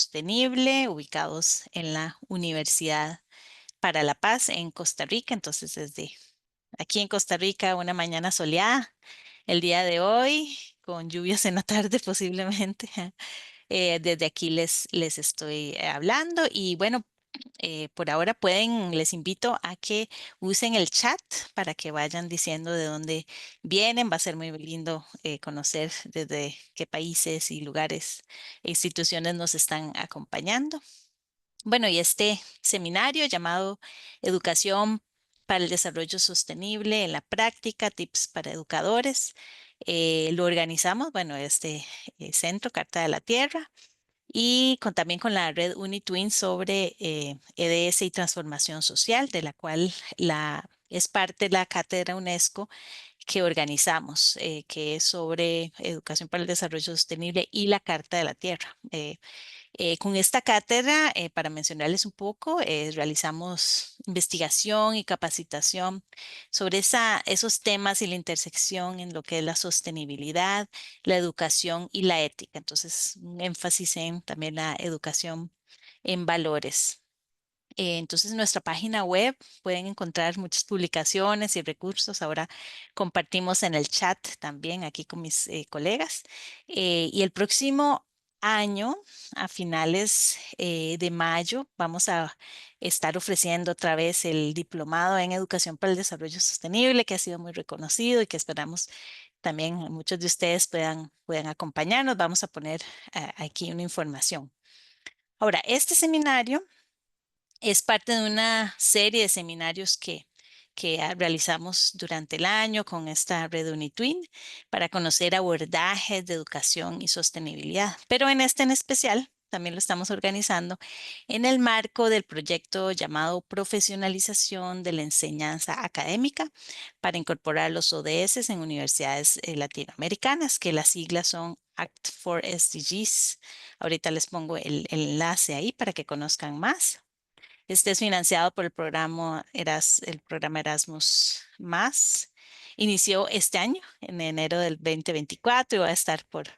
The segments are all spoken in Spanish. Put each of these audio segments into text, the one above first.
Sostenible, ubicados en la Universidad para la Paz en Costa Rica. Entonces, desde aquí en Costa Rica, una mañana soleada el día de hoy, con lluvias en la tarde posiblemente. Desde aquí les estoy hablando y bueno, por ahora les invito a que usen el chat para que vayan diciendo de dónde vienen. Va a ser muy lindo conocer desde qué países y lugares e instituciones nos están acompañando. Bueno, y este seminario llamado Educación para el Desarrollo Sostenible en la Práctica, Tips para Educadores, lo organizamos, bueno, este centro, Carta de la Tierra y también con la red UniTwin sobre EDS y transformación social, de la cual es parte de la cátedra UNESCO que organizamos, que es sobre educación para el desarrollo sostenible y la Carta de la Tierra. Con esta cátedra, para mencionarles un poco, realizamos investigación y capacitación sobre esos temas y la intersección en lo que es la sostenibilidad, la educación y la ética. Entonces, un énfasis en también la educación en valores. Entonces, en nuestra página web pueden encontrar muchas publicaciones y recursos. Ahora compartimos en el chat también aquí con mis colegas. Y el próximo año, a finales de mayo, vamos a estar ofreciendo otra vez el diplomado en Educación para el Desarrollo Sostenible, que ha sido muy reconocido y que esperamos también muchos de ustedes puedan acompañarnos. Vamos a poner aquí una información. Ahora, este seminario es parte de una serie de seminarios que realizamos durante el año con esta red UniTwin para conocer abordajes de educación y sostenibilidad. Pero en este en especial también lo estamos organizando en el marco del proyecto llamado Profesionalización de la Enseñanza Académica para incorporar los ODS en universidades latinoamericanas, que las siglas son Act for SDGs. Ahorita les pongo el enlace ahí para que conozcan más. Este es financiado por el programa Erasmus Más. Inició este año, en enero del 2024, y va a estar por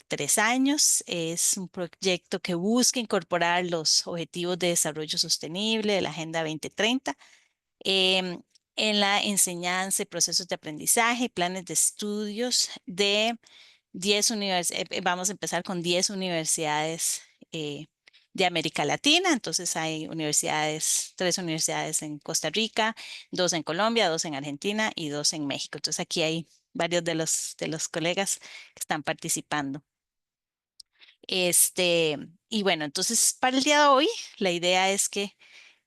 3 años. Es un proyecto que busca incorporar los objetivos de desarrollo sostenible de la Agenda 2030 em, en la enseñanza y procesos de aprendizaje y planes de estudios de 10 universidades. Vamos a empezar con 10 universidades de América Latina. Entonces hay universidades, 3 universidades en Costa Rica, 2 en Colombia, 2 en Argentina y 2 en México. Entonces aquí hay varios de los colegas que están participando. Y bueno, entonces para el día de hoy, la idea es que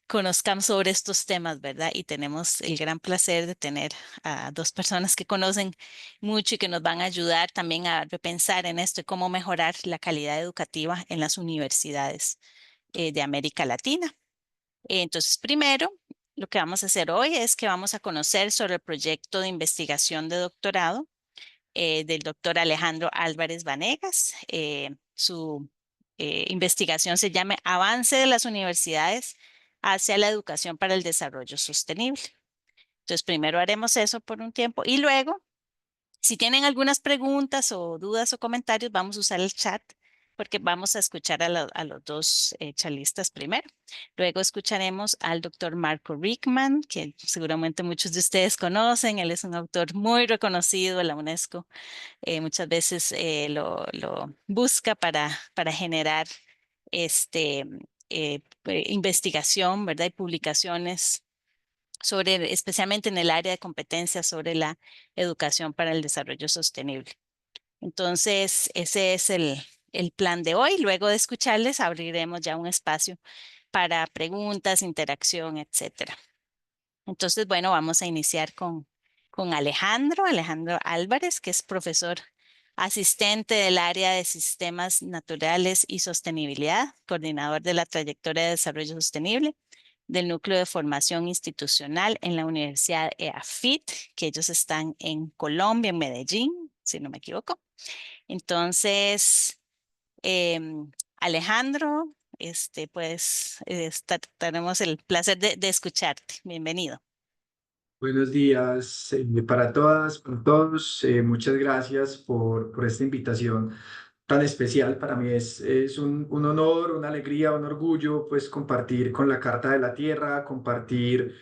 conozcamos sobre estos temas, ¿verdad? Y tenemos el gran placer de tener a 2 personas que conocen mucho y que nos van a ayudar también a repensar en esto y cómo mejorar la calidad educativa en las universidades de América Latina. Entonces, primero, lo que vamos a hacer hoy es que vamos a conocer sobre el proyecto de investigación de doctorado del doctor Alejandro Álvarez Vanegas. Su investigación se llama Avance de las universidades hacia la educación para el desarrollo sostenible. Entonces, primero haremos eso por un tiempo y luego, si tienen algunas preguntas o dudas o comentarios, vamos a usar el chat porque vamos a escuchar a los dos charlistas primero. Luego escucharemos al doctor Marco Rickman, que seguramente muchos de ustedes conocen. Él es un autor muy reconocido en la UNESCO. Muchas veces lo busca para generar este, investigación, ¿verdad? Y publicaciones especialmente en el área de competencia sobre la educación para el desarrollo sostenible. Entonces, ese es el plan de hoy. Luego de escucharles, abriremos ya un espacio para preguntas, interacción, etcétera. Entonces, bueno, vamos a iniciar con Alejandro Álvarez, que es profesor asistente del área de sistemas naturales y sostenibilidad, coordinador de la trayectoria de desarrollo sostenible del núcleo de formación institucional en la Universidad EAFIT, que ellos están en Colombia, en Medellín, si no me equivoco. Entonces, Alejandro, pues tenemos el placer de escucharte. Bienvenido. Buenos días para todas, para todos. Muchas gracias por esta invitación tan especial. Para mí es un honor, una alegría, un orgullo, pues compartir con la Carta de la Tierra, compartir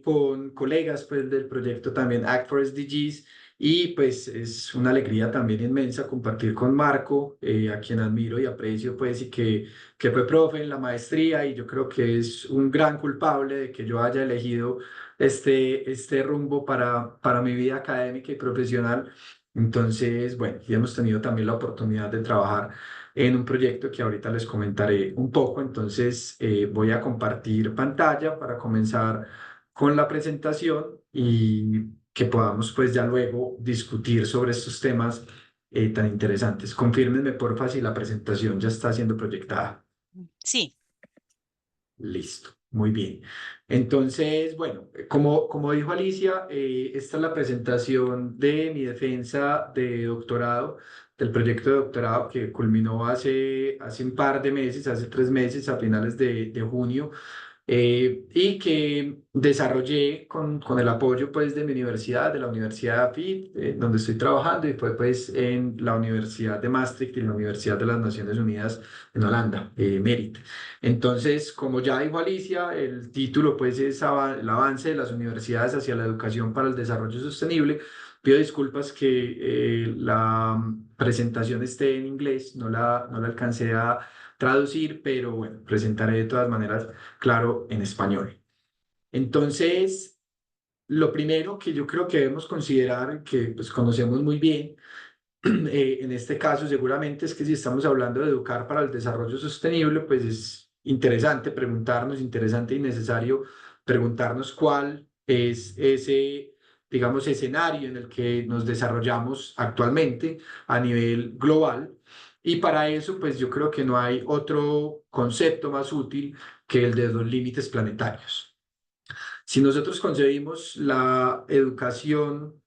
con colegas pues, del proyecto también Act for SDGs. Y pues es una alegría también inmensa compartir con Marco, a quien admiro y aprecio, pues, y que fue profe en la maestría, y yo creo que es un gran culpable de que yo haya elegido este rumbo para mi vida académica y profesional. Entonces, bueno, y hemos tenido también la oportunidad de trabajar en un proyecto que ahorita les comentaré un poco. Entonces, voy a compartir pantalla para comenzar con la presentación y que podamos pues ya luego discutir sobre estos temas tan interesantes. Confírmenme porfa si la presentación ya está siendo proyectada. Sí. Listo, muy bien. Entonces, bueno, como dijo Alicia, esta es la presentación de mi defensa de doctorado, del proyecto de doctorado que culminó hace un par de meses, hace 3 meses, a finales de junio, y que desarrollé con el apoyo pues de mi universidad, de la Universidad de AFIT, donde estoy trabajando, y fue pues en la Universidad de Maastricht y en la Universidad de las Naciones Unidas en Holanda, Merit. Entonces, como ya dijo Alicia, el título pues es el avance de las universidades hacia la educación para el desarrollo sostenible. Pido disculpas que la presentación esté en inglés, no la alcancé a traducir, pero bueno, presentaré de todas maneras, claro, en español. Entonces, lo primero que yo creo que debemos considerar, que pues conocemos muy bien, en este caso seguramente, es que si estamos hablando de educar para el desarrollo sostenible, pues es interesante preguntarnos, interesante y necesario preguntarnos cuál es ese, digamos, escenario en el que nos desarrollamos actualmente a nivel global. Y para eso, pues yo creo que no hay otro concepto más útil que el de los límites planetarios. Si nosotros concebimos la educación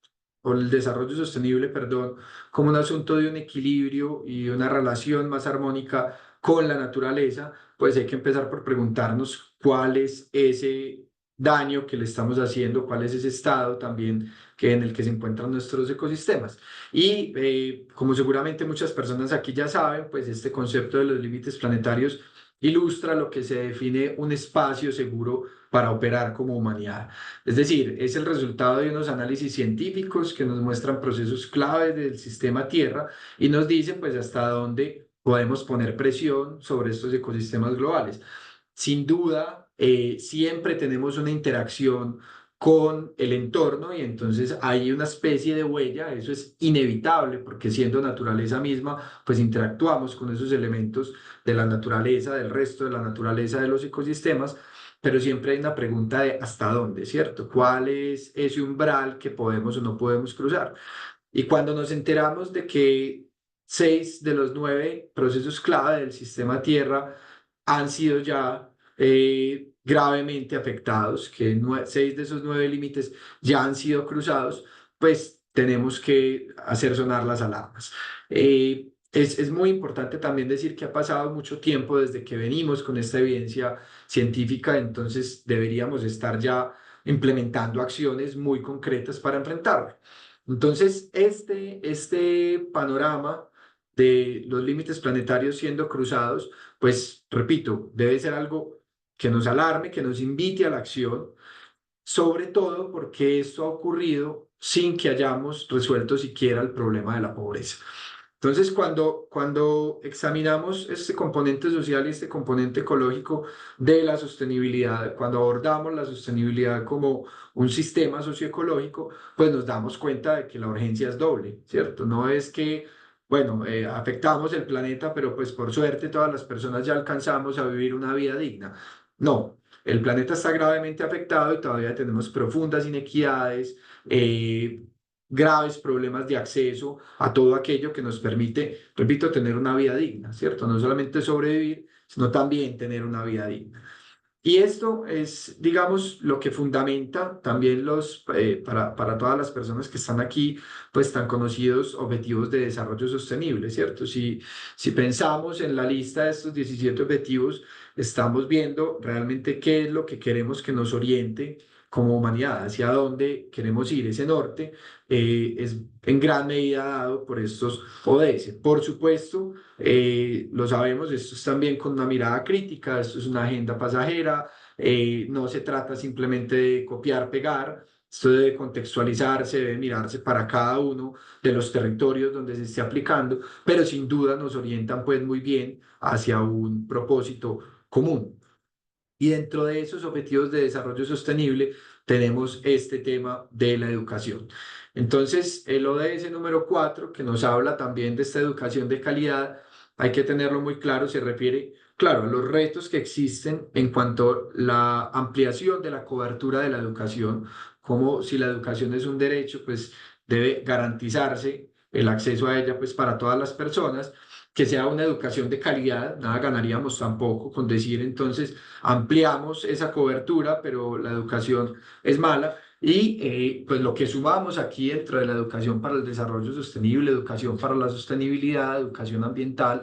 o el desarrollo sostenible, perdón, como un asunto de un equilibrio y una relación más armónica con la naturaleza, pues hay que empezar por preguntarnos cuál es ese daño que le estamos haciendo, cuál es ese estado también en el que se encuentran nuestros ecosistemas. Y como seguramente muchas personas aquí ya saben, pues este concepto de los límites planetarios ilustra lo que se define un espacio seguro para operar como humanidad. Es decir, es el resultado de unos análisis científicos que nos muestran procesos claves del sistema Tierra y nos dicen pues hasta dónde podemos poner presión sobre estos ecosistemas globales. Sin duda, siempre tenemos una interacción con el entorno, y entonces hay una especie de huella. Eso es inevitable porque siendo naturaleza misma, pues interactuamos con esos elementos de la naturaleza, del resto de la naturaleza de los ecosistemas. Pero siempre hay una pregunta de hasta dónde, ¿cierto? ¿Cuál es ese umbral que podemos o no podemos cruzar? Y cuando nos enteramos de que 6 de los 9 procesos clave del sistema Tierra han sido ya gravemente afectados, que 6 de esos 9 límites ya han sido cruzados, pues tenemos que hacer sonar las alarmas. Es muy importante también decir que ha pasado mucho tiempo desde que venimos con esta evidencia científica. Entonces deberíamos estar ya implementando acciones muy concretas para enfrentarlo. Entonces, este panorama de los límites planetarios siendo cruzados, pues repito, debe ser algo que nos alarme, que nos invite a la acción, sobre todo porque esto ha ocurrido sin que hayamos resuelto siquiera el problema de la pobreza. Entonces, cuando examinamos este componente social y este componente ecológico de la sostenibilidad, cuando abordamos la sostenibilidad como un sistema socioecológico, pues nos damos cuenta de que la urgencia es doble, ¿cierto? No es que, bueno, afectamos el planeta, pero pues por suerte todas las personas ya alcanzamos a vivir una vida digna. No, el planeta está gravemente afectado y todavía tenemos profundas inequidades, graves problemas de acceso a todo aquello que nos permite, repito, tener una vida digna, ¿cierto? No solamente sobrevivir, sino también tener una vida digna. Y esto es, digamos, lo que fundamenta también para todas las personas que están aquí, pues tan conocidos objetivos de desarrollo sostenible, ¿cierto? Si pensamos en la lista de estos 17 objetivos, estamos viendo realmente qué es lo que queremos que nos oriente como humanidad, hacia dónde queremos ir. Ese norte es en gran medida dado por estos ODS. Por supuesto, lo sabemos, esto es también con una mirada crítica, esto es una agenda pasajera, no se trata simplemente de copiar, pegar. Esto debe contextualizarse, debe mirarse para cada uno de los territorios donde se esté aplicando, pero sin duda nos orientan pues muy bien hacia un propósito común. Y dentro de esos objetivos de desarrollo sostenible tenemos este tema de la educación. Entonces, el ODS número 4, que nos habla también de esta educación de calidad, hay que tenerlo muy claro, se refiere, claro, a los retos que existen en cuanto a la ampliación de la cobertura de la educación, como si la educación es un derecho, pues debe garantizarse el acceso a ella pues para todas las personas, que sea una educación de calidad, nada ganaríamos tampoco con decir entonces ampliamos esa cobertura, pero la educación es mala. Y pues lo que sumamos aquí dentro de la educación para el desarrollo sostenible, educación para la sostenibilidad, educación ambiental,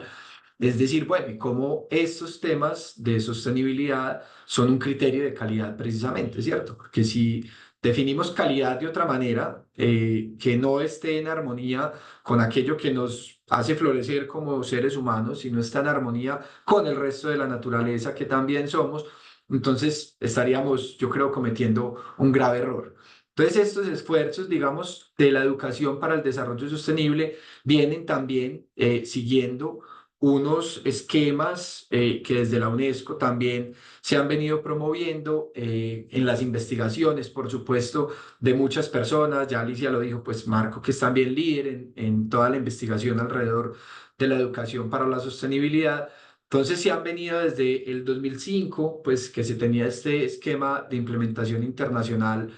es decir, bueno, y cómo estos temas de sostenibilidad son un criterio de calidad precisamente, ¿cierto? Porque si definimos calidad de otra manera, que no esté en armonía con aquello que nos hace florecer como seres humanos, si no está en armonía con el resto de la naturaleza que también somos, entonces estaríamos, yo creo, cometiendo un grave error. Entonces, estos esfuerzos, digamos, de la educación para el desarrollo sostenible vienen también siguiendo unos esquemas que desde la UNESCO también se han venido promoviendo en las investigaciones, por supuesto, de muchas personas. Ya Alicia lo dijo, pues Marco, que es también líder en toda la investigación alrededor de la educación para la sostenibilidad. Entonces, se han venido desde el 2005, pues que se tenía este esquema de implementación internacional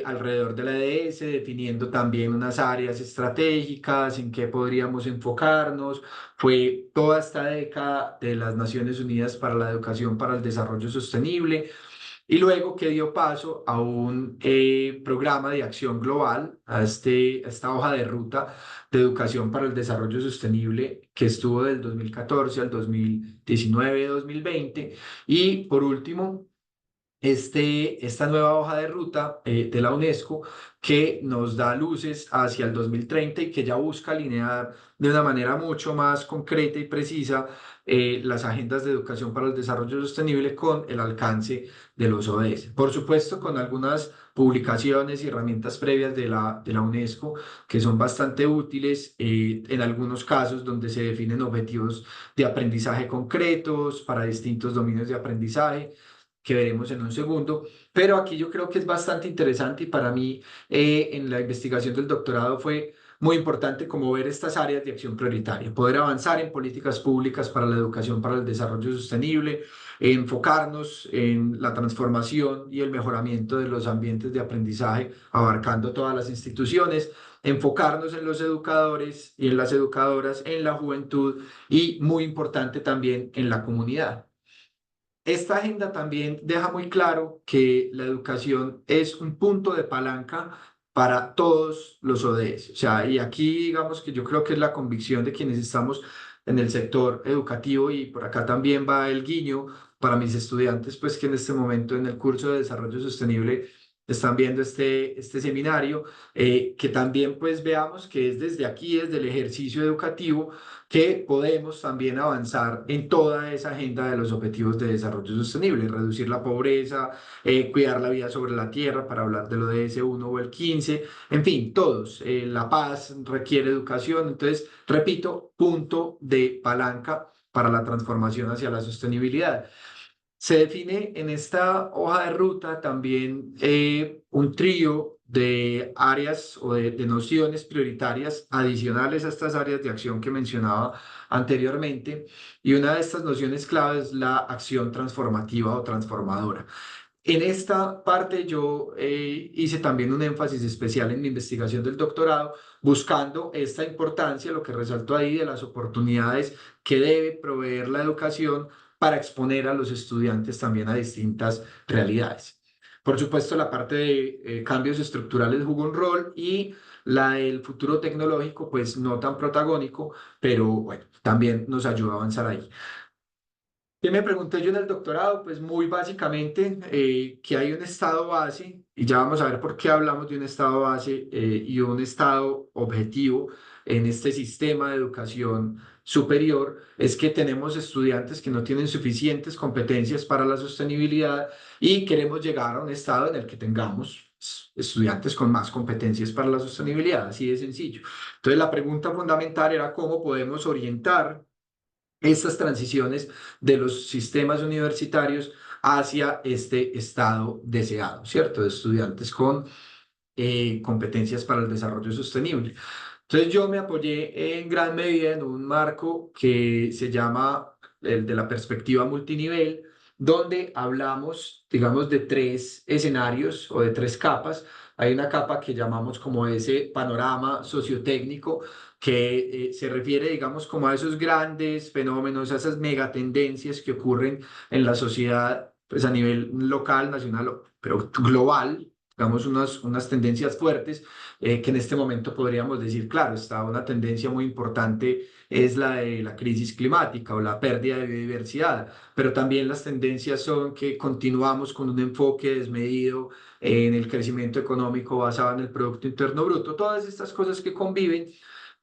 alrededor de la EDS, definiendo también unas áreas estratégicas en qué podríamos enfocarnos. Fue toda esta década de las Naciones Unidas para la Educación para el Desarrollo Sostenible y luego que dio paso a un programa de acción global, a esta hoja de ruta de educación para el desarrollo sostenible que estuvo del 2014 al 2019-2020. Y por último, esta nueva hoja de ruta de la UNESCO que nos da luces hacia el 2030 y que ya busca alinear de una manera mucho más concreta y precisa las agendas de educación para el desarrollo sostenible con el alcance de los ODS. Por supuesto, con algunas publicaciones y herramientas previas de la UNESCO que son bastante útiles en algunos casos donde se definen objetivos de aprendizaje concretos para distintos dominios de aprendizaje que veremos en un segundo, pero aquí yo creo que es bastante interesante y para mí en la investigación del doctorado fue muy importante como ver estas áreas de acción prioritaria, poder avanzar en políticas públicas para la educación, para el desarrollo sostenible, enfocarnos en la transformación y el mejoramiento de los ambientes de aprendizaje, abarcando todas las instituciones, enfocarnos en los educadores y en las educadoras, en la juventud y muy importante también en la comunidad. Esta agenda también deja muy claro que la educación es un punto de palanca para todos los ODS. O sea, y aquí digamos que yo creo que es la convicción de quienes estamos en el sector educativo y por acá también va el guiño para mis estudiantes, pues que en este momento en el curso de desarrollo sostenible están viendo este seminario, que también pues veamos que es desde aquí, desde el ejercicio educativo, que podemos también avanzar en toda esa agenda de los objetivos de desarrollo sostenible, reducir la pobreza, cuidar la vida sobre la tierra, para hablar de lo de ese 1 o el 15, en fin, todos. La paz requiere educación, entonces, repito, punto de palanca para la transformación hacia la sostenibilidad. Se define en esta hoja de ruta también un trío de áreas o de nociones prioritarias adicionales a estas áreas de acción que mencionaba anteriormente. Y una de estas nociones clave es la acción transformativa o transformadora. En esta parte yo hice también un énfasis especial en mi investigación del doctorado, buscando esta importancia, lo que resaltó ahí, de las oportunidades que debe proveer la educación para exponer a los estudiantes también a distintas realidades. Por supuesto, la parte de cambios estructurales jugó un rol y la del futuro tecnológico, pues no tan protagónico, pero bueno, también nos ayuda a avanzar ahí. ¿Qué me pregunté yo en el doctorado? Pues muy básicamente que hay un estado base, y ya vamos a ver por qué hablamos de un estado base y un estado objetivo en este sistema de educación superior, es que tenemos estudiantes que no tienen suficientes competencias para la sostenibilidad y queremos llegar a un estado en el que tengamos estudiantes con más competencias para la sostenibilidad, así de sencillo. Entonces la pregunta fundamental era cómo podemos orientar estas transiciones de los sistemas universitarios hacia este estado deseado, ¿cierto? De estudiantes con competencias para el desarrollo sostenible. Entonces yo me apoyé en gran medida en un marco que se llama el de la perspectiva multinivel, donde hablamos, digamos, de tres escenarios o de tres capas. Hay una capa que llamamos como ese panorama sociotécnico que se refiere, digamos, como a esos grandes fenómenos, a esas megatendencias que ocurren en la sociedad, pues a nivel local, nacional, pero global, digamos, unas tendencias fuertes que en este momento podríamos decir, claro, está una tendencia muy importante, es la de la crisis climática o la pérdida de biodiversidad, pero también las tendencias son que continuamos con un enfoque desmedido en el crecimiento económico basado en el Producto Interno Bruto, todas estas cosas que conviven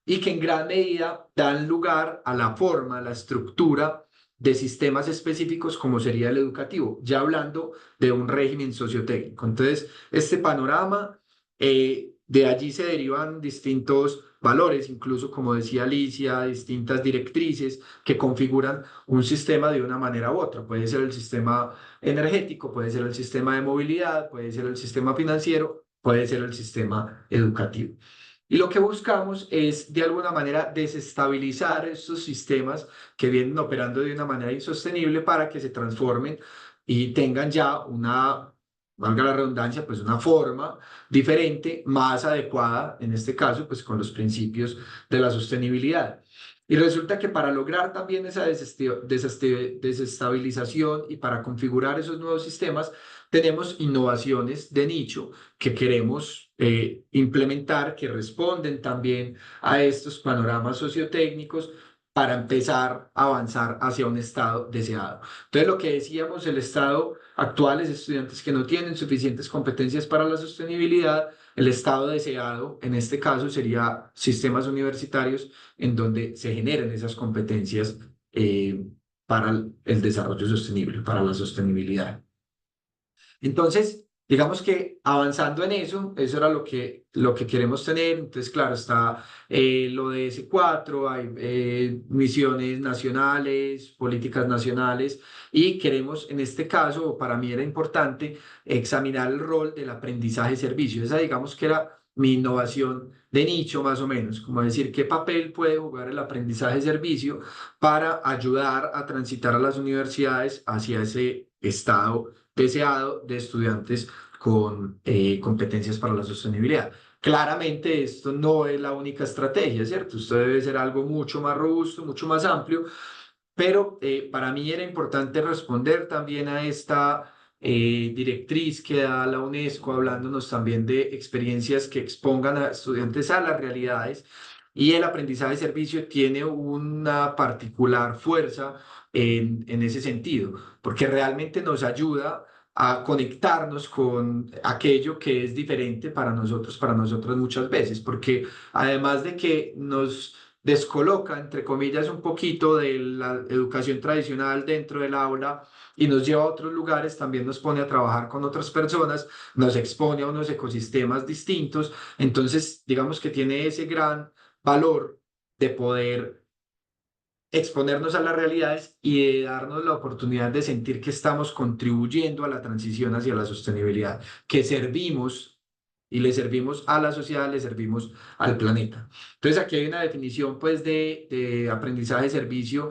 y que en gran medida dan lugar a la forma, a la estructura de sistemas específicos como sería el educativo, ya hablando de un régimen sociotécnico. Entonces, este panorama, de allí se derivan distintos valores, incluso como decía Alicia, distintas directrices que configuran un sistema de una manera u otra. Puede ser el sistema energético, puede ser el sistema de movilidad, puede ser el sistema financiero, puede ser el sistema educativo. Y lo que buscamos es, de alguna manera, desestabilizar estos sistemas que vienen operando de una manera insostenible para que se transformen y tengan ya una, valga la redundancia, pues una forma diferente, más adecuada, en este caso, pues con los principios de la sostenibilidad. Y resulta que para lograr también esa desestabilización y para configurar esos nuevos sistemas, tenemos innovaciones de nicho que queremos implementar, que responden también a estos panoramas sociotécnicos para empezar a avanzar hacia un estado deseado. Entonces, lo que decíamos, el estado actual es estudiantes que no tienen suficientes competencias para la sostenibilidad. El estado deseado, en este caso, sería sistemas universitarios en donde se generen esas competencias para el desarrollo sostenible, para la sostenibilidad. Entonces, digamos que avanzando en eso, eso era lo que queremos tener. Entonces, claro, está lo de S4, hay misiones nacionales, políticas nacionales, y queremos, en este caso, para mí era importante examinar el rol del aprendizaje-servicio. Esa, digamos que era mi innovación de nicho, más o menos, como decir qué papel puede jugar el aprendizaje-servicio para ayudar a transitar a las universidades hacia ese estado deseado de estudiantes con competencias para la sostenibilidad. Claramente esto no es la única estrategia, ¿cierto? Esto debe ser algo mucho más robusto, mucho más amplio, pero para mí era importante responder también a esta directriz que da la UNESCO, hablándonos también de experiencias que expongan a estudiantes a las realidades. Y el aprendizaje de servicio tiene una particular fuerza en ese sentido, porque realmente nos ayuda a conectarnos con aquello que es diferente para nosotros muchas veces, porque además de que nos descoloca, entre comillas, un poquito de la educación tradicional dentro del aula y nos lleva a otros lugares, también nos pone a trabajar con otras personas, nos expone a unos ecosistemas distintos, entonces digamos que tiene ese gran valor de poder exponernos a las realidades y de darnos la oportunidad de sentir que estamos contribuyendo a la transición hacia la sostenibilidad, que servimos y le servimos a la sociedad, le servimos al planeta. Entonces aquí hay una definición pues de aprendizaje-servicio,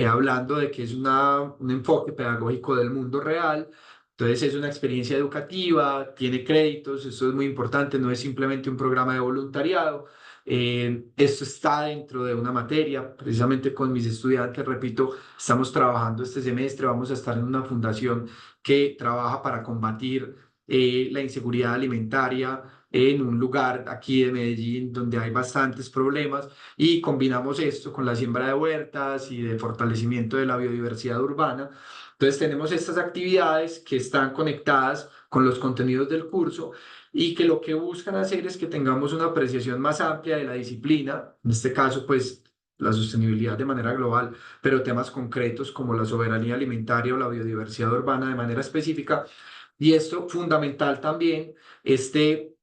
hablando de que es un enfoque pedagógico del mundo real. Entonces es una experiencia educativa, tiene créditos, esto es muy importante, no es simplemente un programa de voluntariado. Esto está dentro de una materia, precisamente con mis estudiantes, repito, estamos trabajando este semestre, vamos a estar en una fundación que trabaja para combatir la inseguridad alimentaria en un lugar aquí de Medellín donde hay bastantes problemas y combinamos esto con la siembra de huertas y de fortalecimiento de la biodiversidad urbana. Entonces tenemos estas actividades que están conectadas con los contenidos del curso y que lo que buscan hacer es que tengamos una apreciación más amplia de la disciplina, en este caso pues la sostenibilidad de manera global, pero temas concretos como la soberanía alimentaria o la biodiversidad urbana de manera específica. Y esto fundamental también, este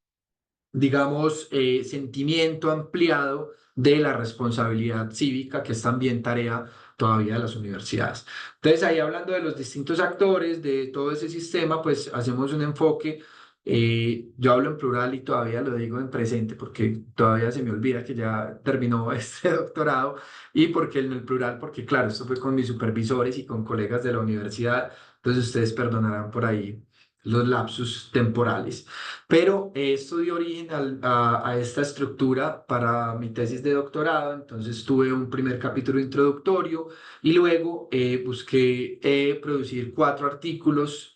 digamos, sentimiento ampliado de la responsabilidad cívica, que es también tarea todavía de las universidades. Entonces, ahí hablando de los distintos actores de todo ese sistema, pues hacemos un enfoque. Yo hablo en plural y todavía lo digo en presente porque todavía se me olvida que ya terminó este doctorado y porque en el plural, porque claro, esto fue con mis supervisores y con colegas de la universidad, entonces ustedes perdonarán por ahí los lapsus temporales. Pero esto dio origen a esta estructura para mi tesis de doctorado, entonces tuve un primer capítulo introductorio y luego busqué producir 4 artículos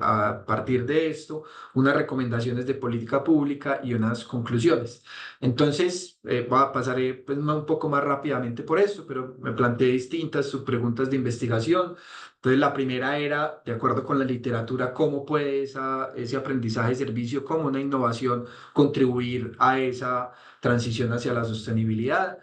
a partir de esto, unas recomendaciones de política pública y unas conclusiones. Entonces, pasaré pues, un poco más rápidamente por esto, pero me planteé distintas subpreguntas de investigación. Entonces, la primera era, de acuerdo con la literatura, cómo puede ese aprendizaje-servicio como una innovación contribuir a esa transición hacia la sostenibilidad.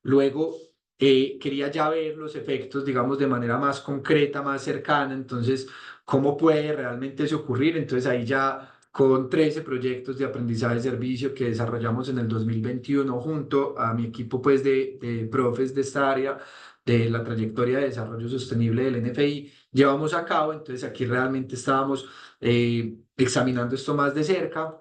Luego, quería ya ver los efectos, digamos, de manera más concreta, más cercana. Entonces, ¿cómo puede realmente eso ocurrir? Entonces, ahí ya con 13 proyectos de aprendizaje-servicio que desarrollamos en el 2021 junto a mi equipo pues, de profes de esta área de la trayectoria de desarrollo sostenible del NFI llevamos a cabo. Entonces aquí realmente estábamos examinando esto más de cerca.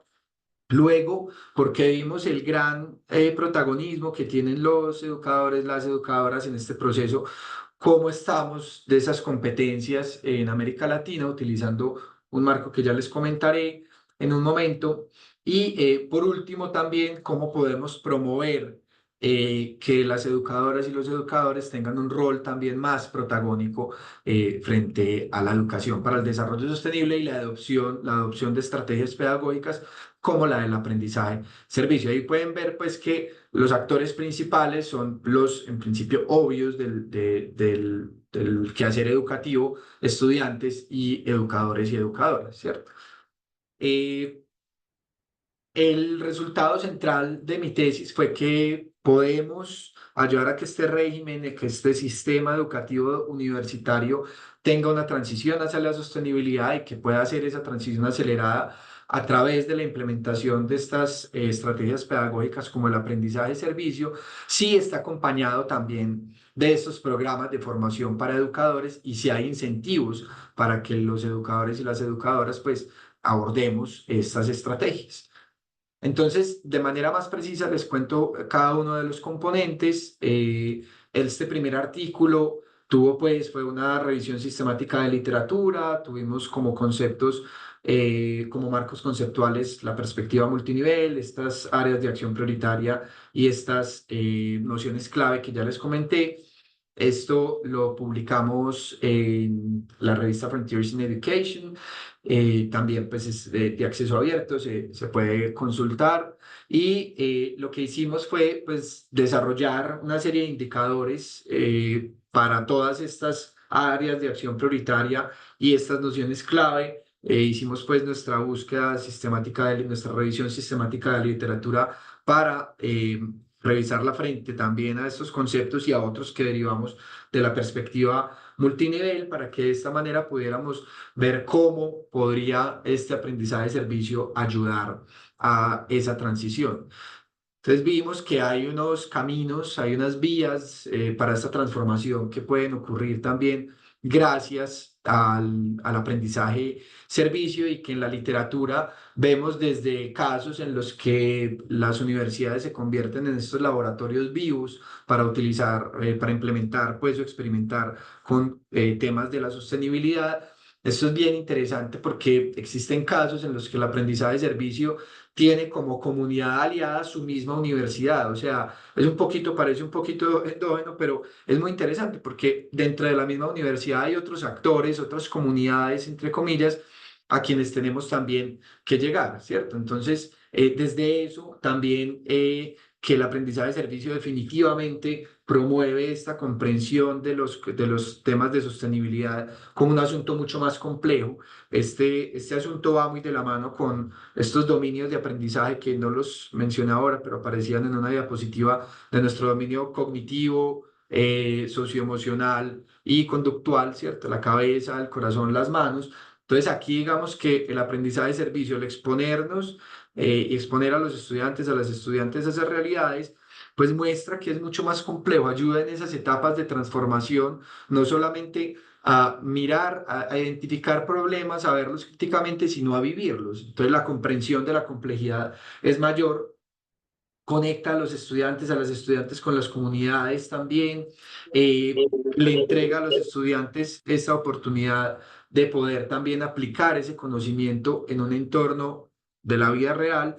Luego, porque vimos el gran protagonismo que tienen los educadores, las educadoras en este proceso, cómo estamos de esas competencias en América Latina, utilizando un marco que ya les comentaré en un momento. Y por último, también cómo podemos promover que las educadoras y los educadores tengan un rol también más protagónico frente a la educación para el desarrollo sostenible y la adopción de estrategias pedagógicas como la del aprendizaje servicio. Ahí pueden ver pues que los actores principales son los, en principio, obvios del quehacer educativo, estudiantes y educadores y educadoras, ¿cierto? Eh, el resultado central de mi tesis fue que podemos ayudar a que este régimen, que este sistema educativo universitario tenga una transición hacia la sostenibilidad y que pueda hacer esa transición acelerada a través de la implementación de estas estrategias pedagógicas como el aprendizaje-servicio, si está acompañado también de estos programas de formación para educadores y si hay incentivos para que los educadores y las educadoras pues abordemos estas estrategias. Entonces, de manera más precisa, les cuento cada uno de los componentes. Este primer artículo fue una revisión sistemática de literatura, tuvimos como conceptos, como marcos conceptuales, la perspectiva multinivel, estas áreas de acción prioritaria y estas nociones clave que ya les comenté. Esto lo publicamos en la revista Frontiers in Education. También pues es de acceso abierto, se puede consultar. Y lo que hicimos fue pues desarrollar una serie de indicadores para todas estas áreas de acción prioritaria y estas nociones clave. Hicimos pues nuestra búsqueda sistemática, nuestra revisión sistemática de la literatura para revisarla frente también a estos conceptos y a otros que derivamos de la perspectiva multinivel para que de esta manera pudiéramos ver cómo podría este aprendizaje de servicio ayudar a esa transición. Entonces vimos que hay unos caminos, hay unas vías para esta transformación que pueden ocurrir también gracias al aprendizaje servicio y que en la literatura vemos desde casos en los que las universidades se convierten en estos laboratorios vivos para utilizar, para implementar pues o experimentar con temas de la sostenibilidad. Esto es bien interesante porque existen casos en los que el aprendizaje de servicio tiene como comunidad aliada su misma universidad. O sea, parece un poquito endógeno, pero es muy interesante porque dentro de la misma universidad hay otros actores, otras comunidades, entre comillas, a quienes tenemos también que llegar, ¿cierto? Entonces, desde eso también que el aprendizaje de servicio definitivamente promueve esta comprensión de los temas de sostenibilidad como un asunto mucho más complejo. Este asunto va muy de la mano con estos dominios de aprendizaje que no los mencioné ahora, pero aparecían en una diapositiva de nuestro dominio cognitivo, socioemocional y conductual, ¿cierto? La cabeza, el corazón, las manos. Entonces aquí digamos que el aprendizaje de servicio, el exponernos y exponer a los estudiantes, a las estudiantes a esas realidades, pues muestra que es mucho más complejo, ayuda en esas etapas de transformación, no solamente a mirar, a identificar problemas, a verlos críticamente, sino a vivirlos. Entonces la comprensión de la complejidad es mayor, conecta a las estudiantes con las comunidades también, le entrega a los estudiantes esta oportunidad de poder también aplicar ese conocimiento en un entorno de la vida real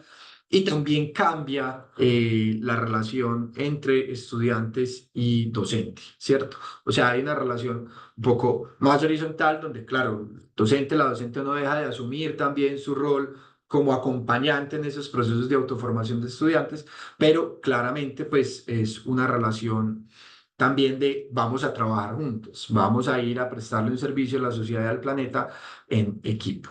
y también cambia la relación entre estudiantes y docentes, ¿cierto? O sea, hay una relación un poco más horizontal donde, claro, la docente no deja de asumir también su rol como acompañante en esos procesos de autoformación de estudiantes, pero claramente pues es una relación también de vamos a trabajar juntos, vamos a ir a prestarle un servicio a la sociedad y al planeta en equipo.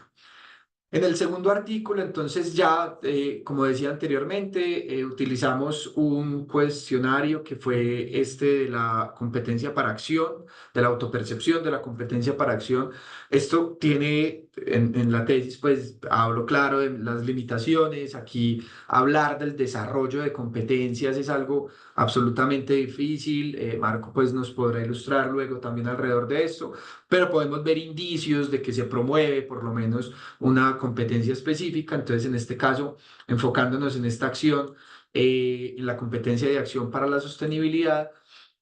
En el segundo artículo, entonces ya, como decía anteriormente, utilizamos un cuestionario que fue este de la competencia para acción, de la autopercepción de la competencia para acción. Esto tiene, en la tesis, pues hablo claro de las limitaciones. Aquí hablar del desarrollo de competencias es algo absolutamente difícil. Marco pues nos podrá ilustrar luego también alrededor de esto, pero podemos ver indicios de que se promueve por lo menos una competencia específica. Entonces, en este caso, enfocándonos en esta acción, en la competencia de acción para la sostenibilidad.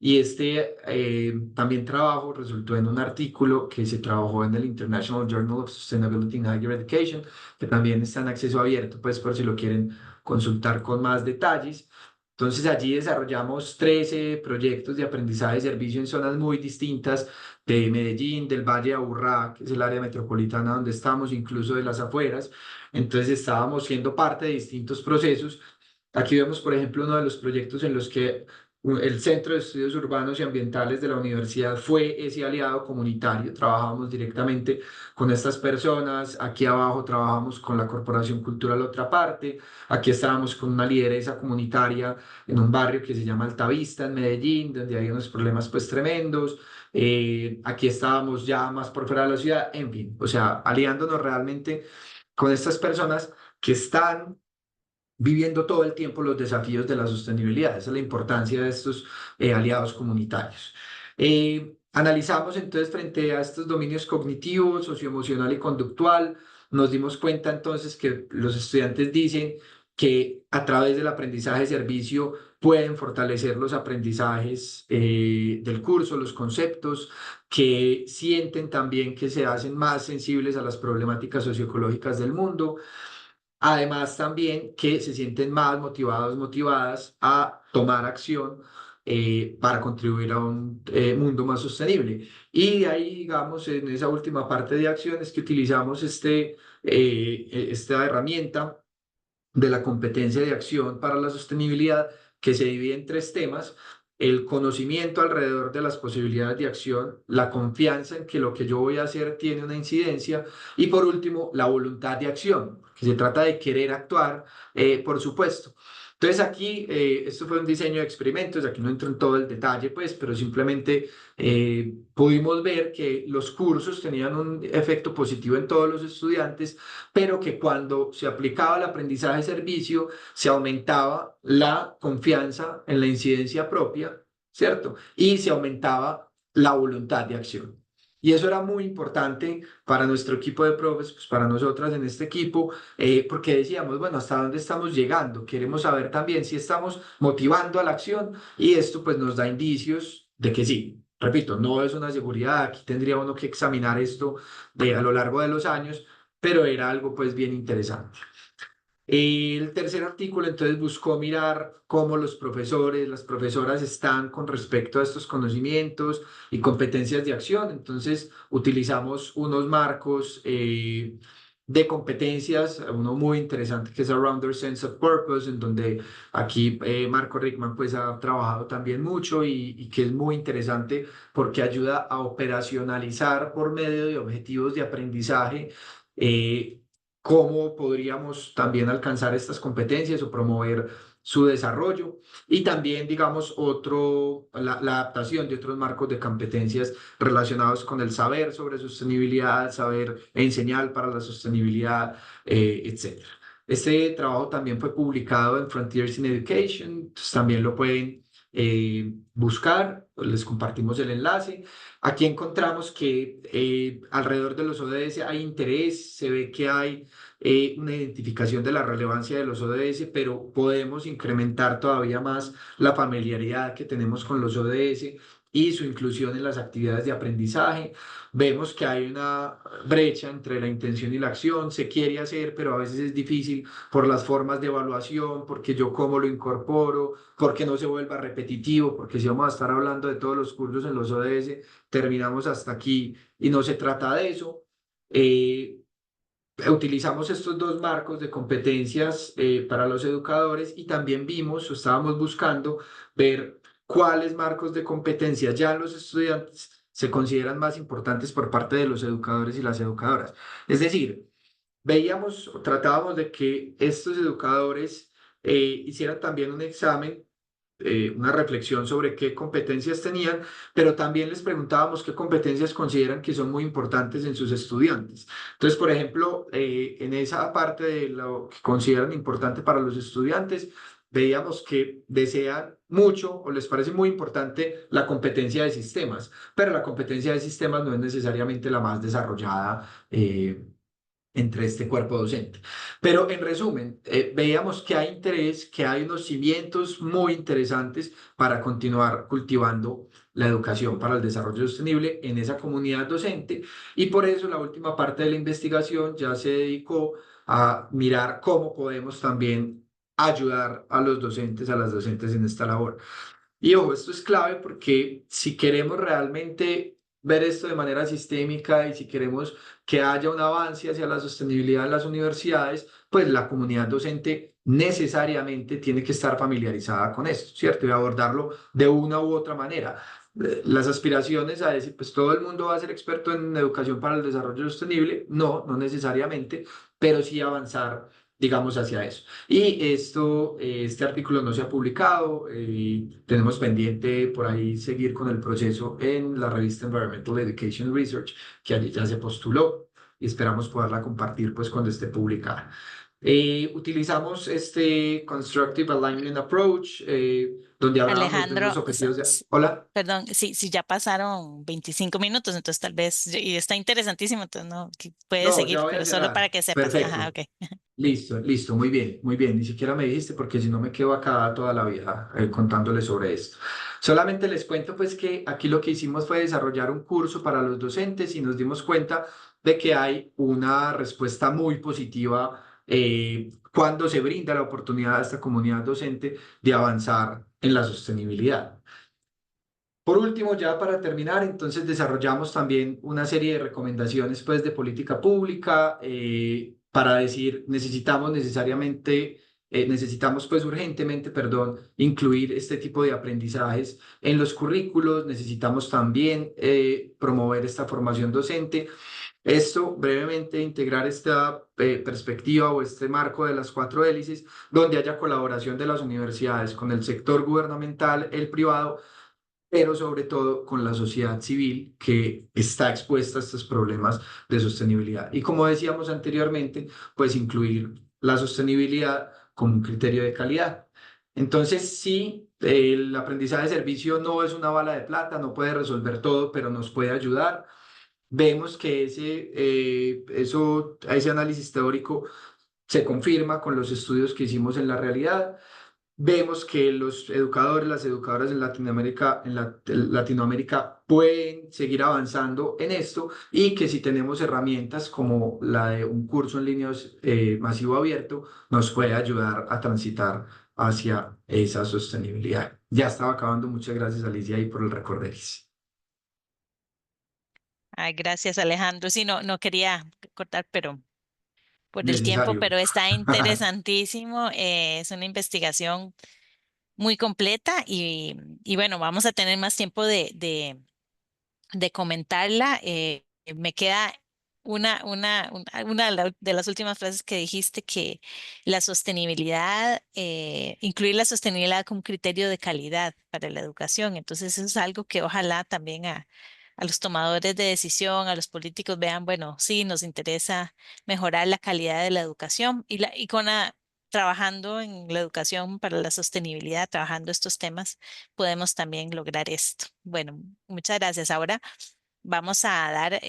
Y también trabajo resultó en un artículo que se trabajó en el International Journal of Sustainability in Higher Education, que también está en acceso abierto, pues por si lo quieren consultar con más detalles. Entonces allí desarrollamos 13 proyectos de aprendizaje de servicio en zonas muy distintas de Medellín, del Valle de Aburrá, que es el área metropolitana donde estamos, incluso de las afueras. Entonces estábamos siendo parte de distintos procesos. Aquí vemos, por ejemplo, uno de los proyectos en los que el Centro de Estudios Urbanos y Ambientales de la universidad fue ese aliado comunitario. Trabajamos directamente con estas personas. Aquí abajo trabajamos con la Corporación Cultural Otra Parte. Aquí estábamos con una lideresa comunitaria en un barrio que se llama Altavista, en Medellín, donde hay unos problemas pues tremendos. Aquí estábamos ya más por fuera de la ciudad, en fin, o sea, aliándonos realmente con estas personas que están viviendo todo el tiempo los desafíos de la sostenibilidad. Esa es la importancia de estos aliados comunitarios. Analizamos entonces frente a estos dominios cognitivos, socioemocional y conductual, nos dimos cuenta entonces que los estudiantes dicen que a través del aprendizaje de servicio pueden fortalecer los aprendizajes del curso, los conceptos, que sienten también que se hacen más sensibles a las problemáticas socioecológicas del mundo. Además, también que se sienten más motivados, motivadas a tomar acción para contribuir a un mundo más sostenible. Y de ahí, digamos, en esa última parte de acciones que utilizamos esta herramienta de la competencia de acción para la sostenibilidad, que se divide en tres temas: el conocimiento alrededor de las posibilidades de acción, la confianza en que lo que yo voy a hacer tiene una incidencia y por último, la voluntad de acción, que se trata de querer actuar, por supuesto. Entonces aquí, esto fue un diseño de experimentos, aquí no entro en todo el detalle, pues, pero simplemente pudimos ver que los cursos tenían un efecto positivo en todos los estudiantes, pero que cuando se aplicaba el aprendizaje de servicio, se aumentaba la confianza en la incidencia propia, ¿cierto? Y se aumentaba la voluntad de acción. Y eso era muy importante para nuestro equipo de profes, pues para nosotras en este equipo, porque decíamos, bueno, ¿hasta dónde estamos llegando? Queremos saber también si estamos motivando a la acción y esto pues nos da indicios de que sí. Repito, no es una seguridad, aquí tendría uno que examinar esto a lo largo de los años, pero era algo pues bien interesante. El tercer artículo entonces buscó mirar cómo los profesores, las profesoras están con respecto a estos conocimientos y competencias de acción. Entonces utilizamos unos marcos de competencias, uno muy interesante que es Around Our Sense of Purpose, en donde aquí Marco Rickman pues ha trabajado también mucho y que es muy interesante porque ayuda a operacionalizar por medio de objetivos de aprendizaje eh, cómo podríamos también alcanzar estas competencias o promover su desarrollo y también, digamos, la adaptación de otros marcos de competencias relacionados con el saber sobre sostenibilidad, saber enseñar para la sostenibilidad, etcétera. Este trabajo también fue publicado en Frontiers in Education, entonces también lo pueden buscar, les compartimos el enlace. Aquí encontramos que alrededor de los ODS hay interés, se ve que hay una identificación de la relevancia de los ODS, pero podemos incrementar todavía más la familiaridad que tenemos con los ODS y su inclusión en las actividades de aprendizaje. Vemos que hay una brecha entre la intención y la acción, se quiere hacer, pero a veces es difícil por las formas de evaluación, porque yo cómo lo incorporo, porque no se vuelva repetitivo, porque si vamos a estar hablando de todos los cursos en los ODS, terminamos hasta aquí y no se trata de eso. Eh, Utilizamos estos dos marcos de competencias para los educadores y también vimos o estábamos buscando ver cuáles marcos de competencias ya en los estudiantes se consideran más importantes por parte de los educadores y las educadoras. Es decir, veíamos o tratábamos de que estos educadores hicieran también un examen, una reflexión sobre qué competencias tenían, pero también les preguntábamos qué competencias consideran que son muy importantes en sus estudiantes. Entonces, por ejemplo, en esa parte de lo que consideran importante para los estudiantes, veíamos que desean mucho o les parece muy importante la competencia de sistemas, pero la competencia de sistemas no es necesariamente la más desarrollada. Entre este cuerpo docente. Pero en resumen, veíamos que hay interés, que hay unos cimientos muy interesantes para continuar cultivando la educación para el desarrollo sostenible en esa comunidad docente y por eso la última parte de la investigación ya se dedicó a mirar cómo podemos también ayudar a los docentes, a las docentes en esta labor. Y ojo, esto es clave porque si queremos realmente ver esto de manera sistémica y si queremos que haya un avance hacia la sostenibilidad en las universidades, pues la comunidad docente necesariamente tiene que estar familiarizada con esto, ¿cierto? Y abordarlo de una u otra manera. Las aspiraciones a decir, pues todo el mundo va a ser experto en educación para el desarrollo sostenible, no, no necesariamente, pero sí avanzar, digamos, hacia eso. Y esto, este artículo no se ha publicado, tenemos pendiente por ahí seguir con el proceso en la revista Environmental Education Research, que allí ya se postuló y esperamos poderla compartir pues cuando esté publicada. Utilizamos este Constructive Alignment Approach, donde hablábamos de unos Alejandro, objetivos de... Hola. perdón, sí, ya pasaron 25 minutos, entonces tal vez, y está interesantísimo, entonces no, que puede No, ya seguir, voy a pero solo para cerrar. que sepas. Ajá, Perfecto. ok. Listo, listo, muy bien, muy bien. Ni siquiera me dijiste porque si no me quedo acá toda la vida contándoles sobre esto. Solamente les cuento pues que aquí lo que hicimos fue desarrollar un curso para los docentes y nos dimos cuenta de que hay una respuesta muy positiva cuando se brinda la oportunidad a esta comunidad docente de avanzar en la sostenibilidad. Por último, ya para terminar, entonces desarrollamos también una serie de recomendaciones pues, de política pública para decir, necesitamos pues urgentemente, perdón, incluir este tipo de aprendizajes en los currículos, necesitamos también promover esta formación docente. Esto, brevemente, integrar esta perspectiva o este marco de las cuatro hélices, donde haya colaboración de las universidades con el sector gubernamental, el privado pero sobre todo con la sociedad civil que está expuesta a estos problemas de sostenibilidad. Y como decíamos anteriormente, pues incluir la sostenibilidad como un criterio de calidad. Entonces, sí, el aprendizaje de servicio no es una bala de plata, no puede resolver todo, pero nos puede ayudar. Vemos que ese análisis teórico se confirma con los estudios que hicimos en la realidad. Vemos que los educadores, las educadoras en Latinoamérica, Latinoamérica pueden seguir avanzando en esto y que si tenemos herramientas como la de un curso en línea masivo abierto, nos puede ayudar a transitar hacia esa sostenibilidad. Ya estaba acabando. Muchas gracias, Alicia, ahí por el recorderis. Ay, gracias, Alejandro. Sí, no quería cortar, pero por el tiempo, Necesario. pero está interesantísimo. Es una investigación muy completa y bueno, vamos a tener más tiempo de comentarla. Me queda una de las últimas frases que dijiste, que la sostenibilidad, incluir la sostenibilidad como criterio de calidad para la educación. Entonces, eso es algo que ojalá también a los tomadores de decisión, a los políticos vean, bueno, sí, nos interesa mejorar la calidad de la educación y trabajando en la educación para la sostenibilidad, trabajando estos temas, podemos también lograr esto. Bueno, muchas gracias. Ahora vamos a dar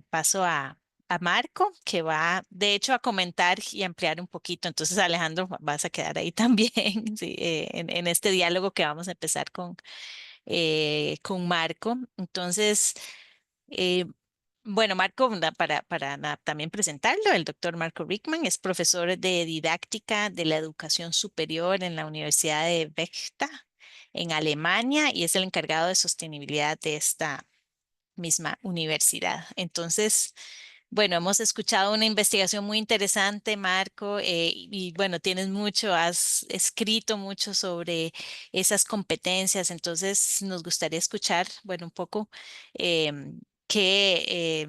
paso a Marco, que va, de hecho, a comentar y ampliar un poquito. Entonces, Alejandro, vas a quedar ahí también, sí, en este diálogo que vamos a empezar con Marco. Entonces, eh, bueno, Marco, también presentarlo, el doctor Marco Rickman es profesor de didáctica de la educación superior en la Universidad de Vechta en Alemania y es el encargado de sostenibilidad de esta misma universidad. Entonces, bueno, hemos escuchado una investigación muy interesante, Marco, y bueno, tienes mucho, has escrito mucho sobre esas competencias, entonces nos gustaría escuchar, bueno, un poco qué,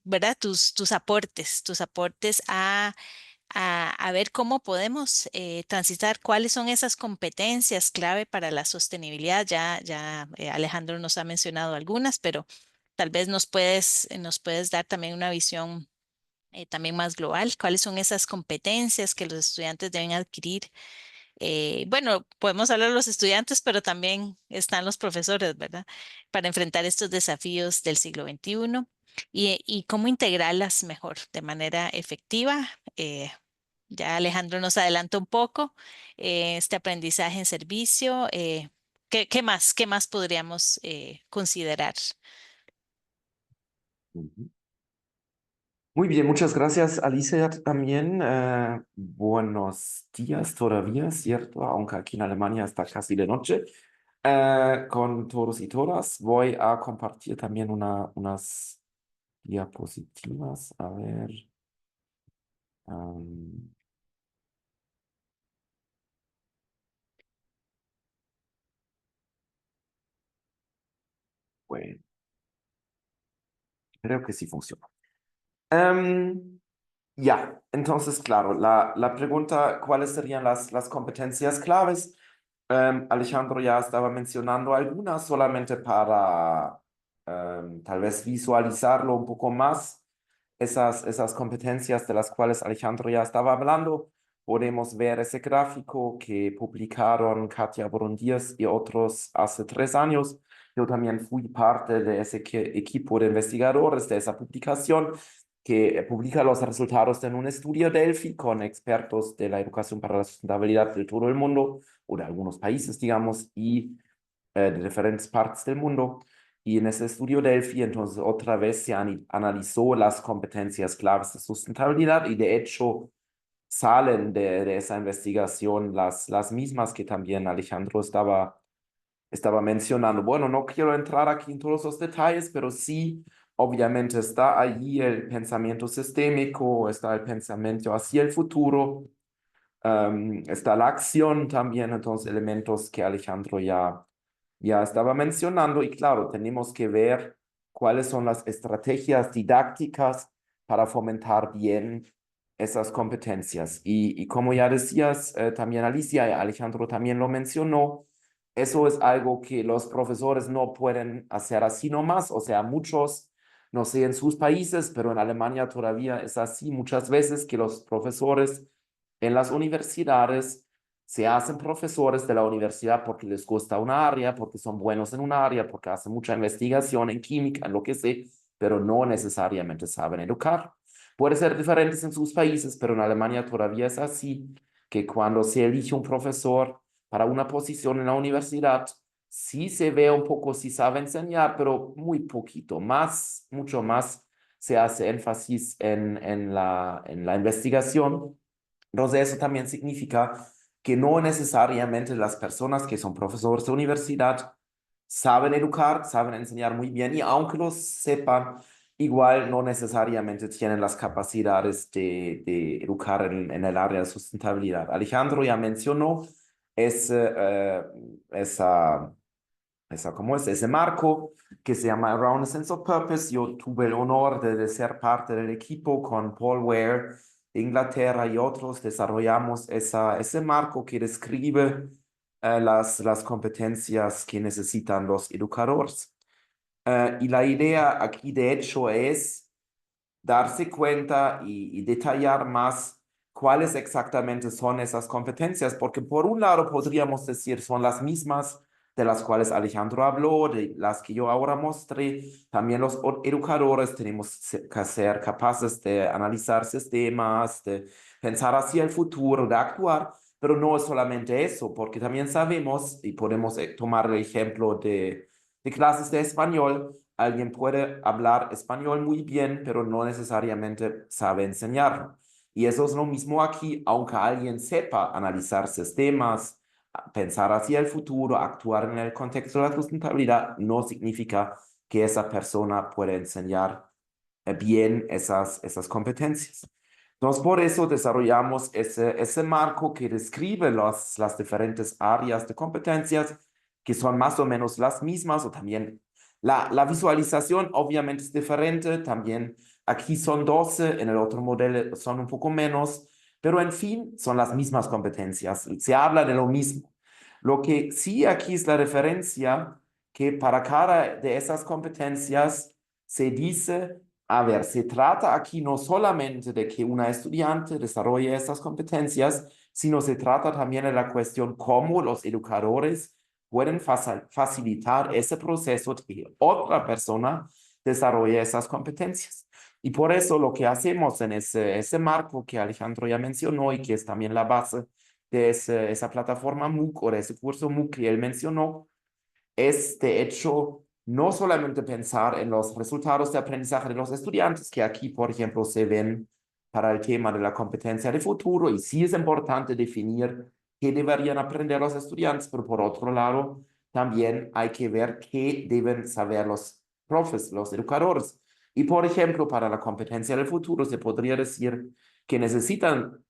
¿verdad? Tus aportes a ver cómo podemos transitar, cuáles son esas competencias clave para la sostenibilidad. Ya Alejandro nos ha mencionado algunas, pero tal vez nos puedes dar también una visión también más global. ¿Cuáles son esas competencias que los estudiantes deben adquirir? Bueno, podemos hablar de los estudiantes, pero también están los profesores, ¿verdad? Para enfrentar estos desafíos del siglo XXI y cómo integrarlas mejor, de manera efectiva. Ya Alejandro nos adelanta un poco este aprendizaje en servicio. ¿Qué más podríamos considerar? Ujú. Muy bien, muchas gracias, Alicia, también. Buenos días todavía, ¿cierto? Aunque aquí en Alemania está casi de noche. Con todos y todas voy a compartir también unas diapositivas. A ver. am, bueno, creo que sí funciona. Em, Ya, entonces, claro, la pregunta, ¿cuáles serían las competencias claves? Alejandro ya estaba mencionando algunas solamente para tal vez visualizarlo un poco más. Esas competencias de las cuales Alejandro ya estaba hablando, podemos ver ese gráfico que publicaron Katia Brundíez y otros hace 3 años. Yo también fui parte de ese equipo de investigadores de esa publicación que publica los resultados de un estudio Delphi con expertos de la educación para la sustentabilidad de todo el mundo o de algunos países, digamos, y de diferentes partes del mundo. Y en ese estudio Delphi, entonces, otra vez se analizó las competencias claves de sustentabilidad y de hecho salen de esa investigación las mismas que también Alejandro estaba mencionando. Bueno, no quiero entrar aquí en todos los detalles, pero sí, obviamente está allí el pensamiento sistémico, está el pensamiento hacia el futuro, está la acción también, entonces elementos que Alejandro ya estaba mencionando. Y claro, tenemos que ver cuáles son las estrategias didácticas para fomentar bien esas competencias. Y como ya decías, también Alicia y Alejandro también lo mencionó, eso es algo que los profesores no pueden hacer así nomás, o sea, muchos, no sé en sus países, pero en Alemania todavía es así muchas veces que los profesores en las universidades se hacen profesores de la universidad porque les gusta una área, porque son buenos en un área, porque hacen mucha investigación en química, en lo que sé, pero no necesariamente saben educar. Puede ser diferentes en sus países, pero en Alemania todavía es así, que cuando se elige un profesor para una posición en la universidad, sí se ve un poco si sabe enseñar, pero muy poquito, mucho más se hace énfasis en la investigación. Entonces, eso también significa que no necesariamente las personas que son profesores de universidad saben educar, saben enseñar muy bien, y aunque lo sepan, igual no necesariamente tienen las capacidades de educar en el área de sustentabilidad. Alejandro ya mencionó ese, ¿cómo es? Ese marco que se llama Around a Sense of Purpose. Yo tuve el honor de ser parte del equipo con Paul Ware de Inglaterra y otros. Desarrollamos ese marco que describe las competencias que necesitan los educadores. Y la idea aquí, de hecho, es darse cuenta y detallar más cuáles exactamente son esas competencias, porque por un lado podríamos decir son las mismas de las cuales Alejandro habló, de las que yo ahora mostré. También los educadores tenemos que ser capaces de analizar sistemas, de pensar hacia el futuro, de actuar, pero no es solamente eso, porque también sabemos, y podemos tomar el ejemplo de clases de español. Alguien puede hablar español muy bien, pero no necesariamente sabe enseñarlo. Y eso es lo mismo aquí, aunque alguien sepa analizar sistemas, pensar hacia el futuro, actuar en el contexto de la sustentabilidad, no significa que esa persona pueda enseñar bien esas competencias. Entonces, por eso desarrollamos ese marco que describe las diferentes áreas de competencias, que son más o menos las mismas, o también la visualización obviamente es diferente. También aquí son 12, en el otro modelo son un poco menos, pero en fin, son las mismas competencias. Se habla de lo mismo. Lo que sí aquí es la referencia, que para cada de esas competencias se dice, a ver, se trata aquí no solamente de que una estudiante desarrolle estas competencias, sino se trata también de la cuestión cómo los educadores pueden facilitar ese proceso de que otra persona desarrolle esas competencias. Y por eso lo que hacemos en ese marco que Alejandro ya mencionó y que es también la base de esa plataforma MOOC o de ese curso MOOC que él mencionó, es de hecho no solamente pensar en los resultados de aprendizaje de los estudiantes, que aquí, por ejemplo, se ven para el tema de la competencia de futuro, y sí es importante definir qué deberían aprender los estudiantes, pero por otro lado, también hay que ver qué deben saber los profes, los educadores. Y, por ejemplo, para la competencia del futuro, se podría decir que necesitan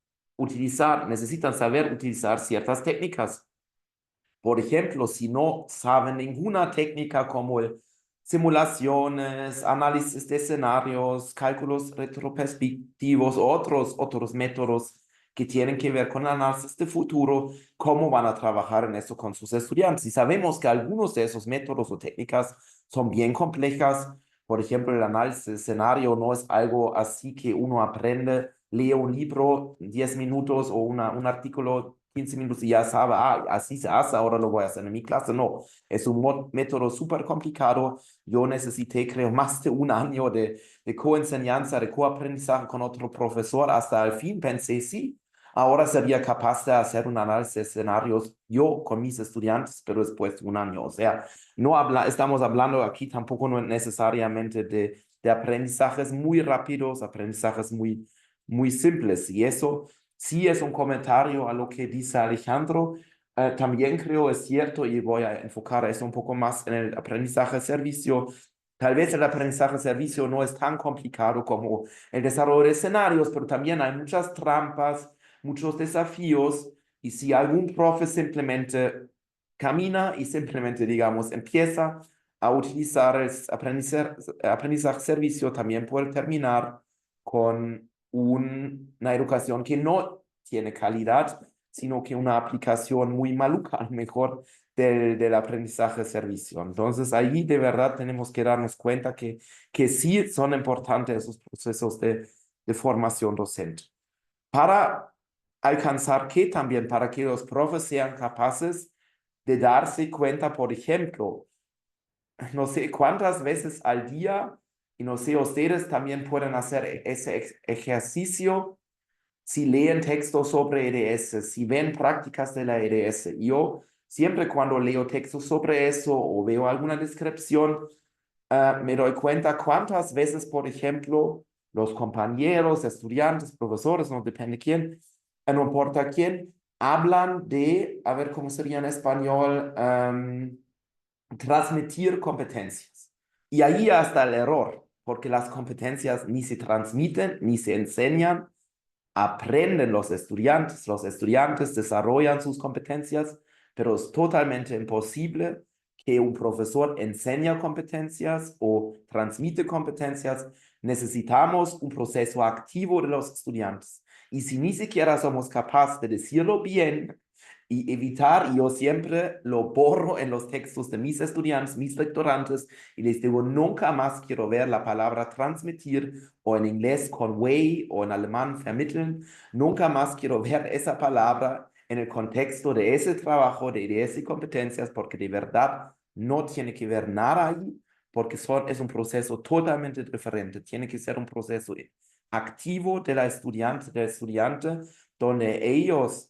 saber utilizar ciertas técnicas. Por ejemplo, si no saben ninguna técnica como simulaciones, análisis de escenarios, cálculos retrospectivos o otros métodos que tienen que ver con análisis de futuro, ¿cómo van a trabajar en eso con sus estudiantes? Y sabemos que algunos de esos métodos o técnicas son bien complejas. Por ejemplo, el análisis de escenario no es algo así que uno aprende, lee un libro 10 minutos o un artículo 15 minutos y ya sabe, así se hace, ahora lo voy a hacer en mi clase. No, es un método súper complicado. Yo necesité, creo, más de un año de coenseñanza, de coaprendizaje con otro profesor. Hasta el fin pensé, sí, ahora sería capaz de hacer un análisis de escenarios yo con mis estudiantes, pero después de un año. O sea, estamos hablando aquí tampoco no necesariamente de aprendizajes muy rápidos, aprendizajes muy simples. Y eso sí es un comentario a lo que dice Alejandro. También creo es cierto, y voy a enfocar eso un poco más en el aprendizaje de servicio. Tal vez el aprendizaje de servicio no es tan complicado como el desarrollo de escenarios, pero también hay muchas trampas, muchos desafíos. Y si algún profe simplemente camina y simplemente, digamos, empieza a utilizar el aprendizaje de servicio, también puede terminar con una educación que no tiene calidad, sino que una aplicación muy maluca, a lo mejor, del aprendizaje de servicio. Entonces, ahí de verdad tenemos que darnos cuenta que sí son importantes esos procesos de formación docente. Para alcanzar que también, para que los profes sean capaces de darse cuenta, por ejemplo, no sé cuántas veces al día, y no sé, ustedes también pueden hacer ese ejercicio si leen textos sobre EDS, si ven prácticas de la EDS. Yo siempre cuando leo textos sobre eso o veo alguna descripción, me doy cuenta cuántas veces, por ejemplo, los compañeros, estudiantes, profesores, no depende quién, no importa quién, hablan de, a ver cómo sería en español, transmitir competencias. Y ahí ya está el error, porque las competencias ni se transmiten ni se enseñan, aprenden los estudiantes desarrollan sus competencias, pero es totalmente imposible que un profesor enseñe competencias o transmite competencias. Necesitamos un proceso activo de los estudiantes. Y si ni siquiera somos capaces de decirlo bien y evitar, yo siempre lo borro en los textos de mis estudiantes, mis lectorantes, y les digo, nunca más quiero ver la palabra transmitir o en inglés convey o en alemán vermitteln. Nunca más quiero ver esa palabra en el contexto de ese trabajo, de esas competencias, porque de verdad no tiene que ver nada ahí, porque es un proceso totalmente diferente. Tiene que ser un proceso activo de la estudiante, del estudiante, donde ellos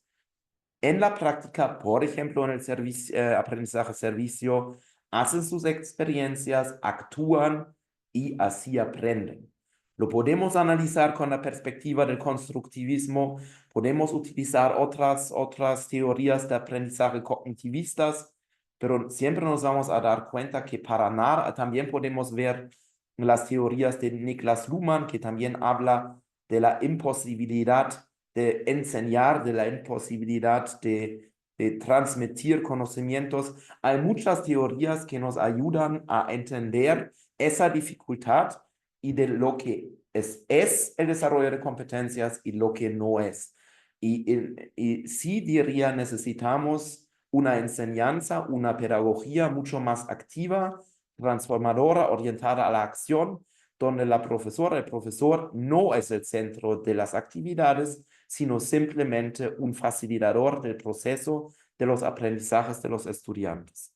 en la práctica, por ejemplo, en el aprendizaje servicio, hacen sus experiencias, actúan y así aprenden. Lo podemos analizar con la perspectiva del constructivismo, podemos utilizar otras teorías de aprendizaje cognitivistas, pero siempre nos vamos a dar cuenta que para nada, también podemos ver las teorías de Niklas Luhmann, que también habla de la imposibilidad de enseñar, de la imposibilidad de transmitir conocimientos. Hay muchas teorías que nos ayudan a entender esa dificultad y de lo que es el desarrollo de competencias y lo que no es. Y sí diría, necesitamos una enseñanza, una pedagogía mucho más activa, transformadora, orientada a la acción, donde la profesora, el profesor no es el centro de las actividades, sino simplemente un facilitador del proceso de los aprendizajes de los estudiantes.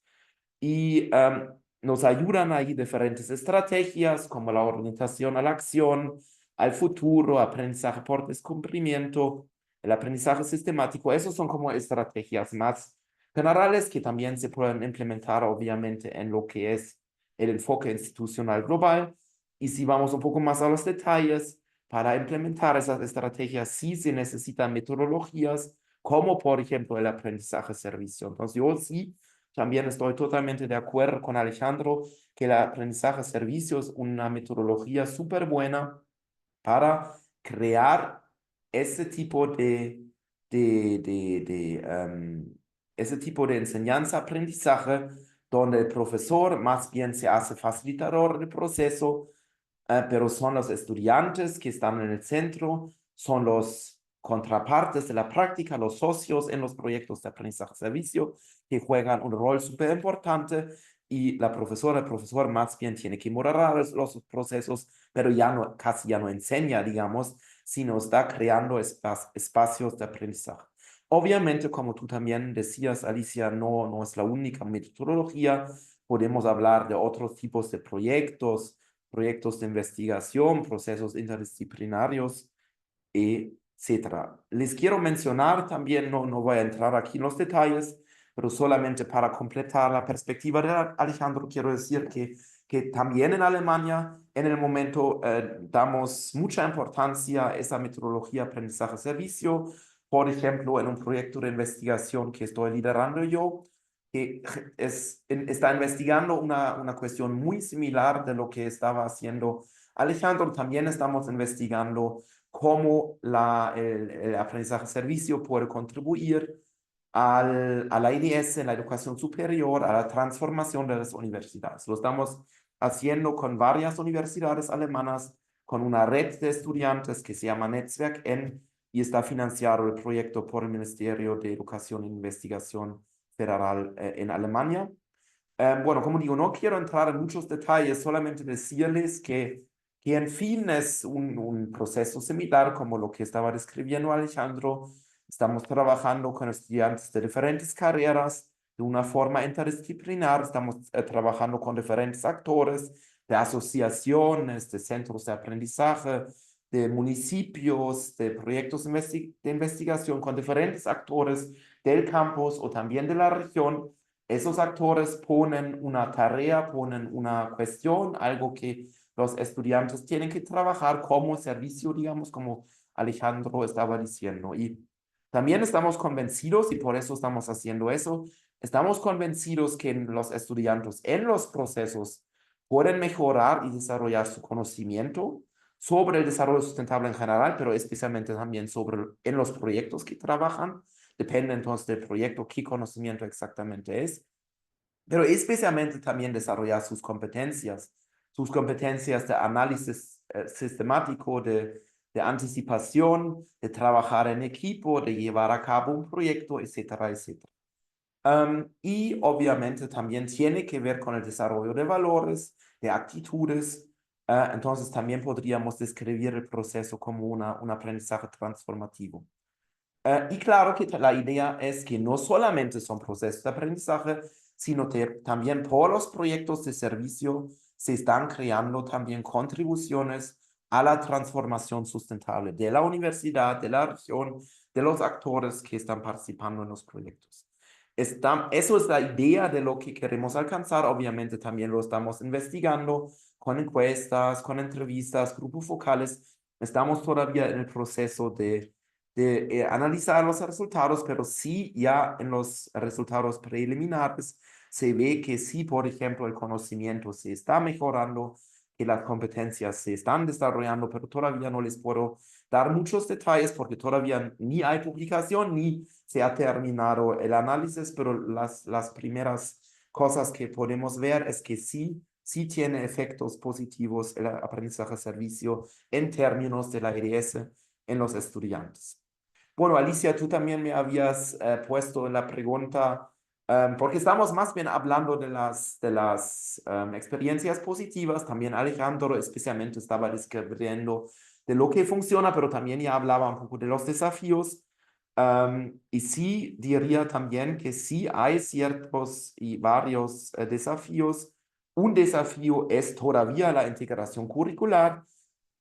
Y nos ayudan ahí diferentes estrategias como la orientación a la acción, al futuro, aprendizaje por descubrimiento, el aprendizaje sistemático. Esos son como estrategias más generales que también se pueden implementar obviamente en lo que es el enfoque institucional global. Y si vamos un poco más a los detalles, para implementar esas estrategias sí se necesitan metodologías como por ejemplo el aprendizaje servicio. Entonces yo sí también estoy totalmente de acuerdo con Alejandro que el aprendizaje servicio es una metodología súper buena para crear ese tipo ese tipo de enseñanza-aprendizaje donde el profesor más bien se hace facilitador del proceso, pero son los estudiantes que están en el centro, son los contrapartes de la práctica, los socios en los proyectos de aprendizaje-servicio, que juegan un rol súper importante y la profesora, el profesor más bien tiene que moderar los procesos, pero ya no, casi ya no enseña, digamos, sino está creando espacios de aprendizaje. Obviamente, como tú también decías, Alicia, no es la única metodología. Podemos hablar de otros tipos de proyectos de investigación, procesos interdisciplinarios, etcétera. Les quiero mencionar también, no voy a entrar aquí en los detalles, pero solamente para completar la perspectiva de Alejandro, quiero decir que también en Alemania, en el momento, damos mucha importancia a esa metodología aprendizaje-servicio. Por ejemplo, en un proyecto de investigación que estoy liderando yo, que está investigando una cuestión muy similar de lo que estaba haciendo Alejandro. También estamos investigando cómo el aprendizaje servicio puede contribuir a la IDS, la educación superior, a la transformación de las universidades. Lo estamos haciendo con varias universidades alemanas, con una red de estudiantes que se llama Netzwerk N y está financiado el proyecto por el Ministerio de Educación e Investigación Federal en Alemania. Bueno, como digo, no quiero entrar en muchos detalles, solamente decirles que en fin es un proceso similar como lo que estaba describiendo Alejandro. Estamos trabajando con estudiantes de diferentes carreras de una forma interdisciplinar. Estamos trabajando con diferentes actores de asociaciones, de centros de aprendizaje, de municipios, de proyectos de investigación con diferentes actores del campus o también de la región. Esos actores ponen una tarea, ponen una cuestión, algo que los estudiantes tienen que trabajar como servicio, digamos, como Alejandro estaba diciendo. Y también estamos convencidos, y por eso estamos haciendo eso, estamos convencidos que los estudiantes en los procesos pueden mejorar y desarrollar su conocimiento sobre el desarrollo sustentable en general, pero especialmente también en los proyectos que trabajan. Depende entonces del proyecto, qué conocimiento exactamente es, pero especialmente también desarrollar sus competencias de análisis sistemático, de anticipación, de trabajar en equipo, de llevar a cabo un proyecto, etcétera, etcétera. Y obviamente también tiene que ver con el desarrollo de valores, de actitudes. Entonces también podríamos describir el proceso como un aprendizaje transformativo. Y claro que la idea es que no solamente son procesos de aprendizaje, sino que también por los proyectos de servicio se están creando también contribuciones a la transformación sustentable de la universidad, de la región, de los actores que están participando en los proyectos. Eso es la idea de lo que queremos alcanzar. Obviamente también lo estamos investigando con encuestas, con entrevistas, grupos focales. Estamos todavía en el proceso de analizar los resultados, pero sí ya en los resultados preliminares se ve que sí, por ejemplo, el conocimiento se está mejorando, que las competencias se están desarrollando, pero todavía no les puedo dar muchos detalles porque todavía ni hay publicación ni se ha terminado el análisis, pero las primeras cosas que podemos ver es que sí tiene efectos positivos el aprendizaje servicio en términos de la EDS en los estudiantes. Bueno, Alicia, tú también me habías puesto la pregunta, porque estamos más bien hablando de las experiencias positivas, también Alejandro especialmente estaba describiendo de lo que funciona, pero también ya hablaba un poco de los desafíos. Y sí diría también que sí hay ciertos y varios desafíos. Un desafío es todavía la integración curricular.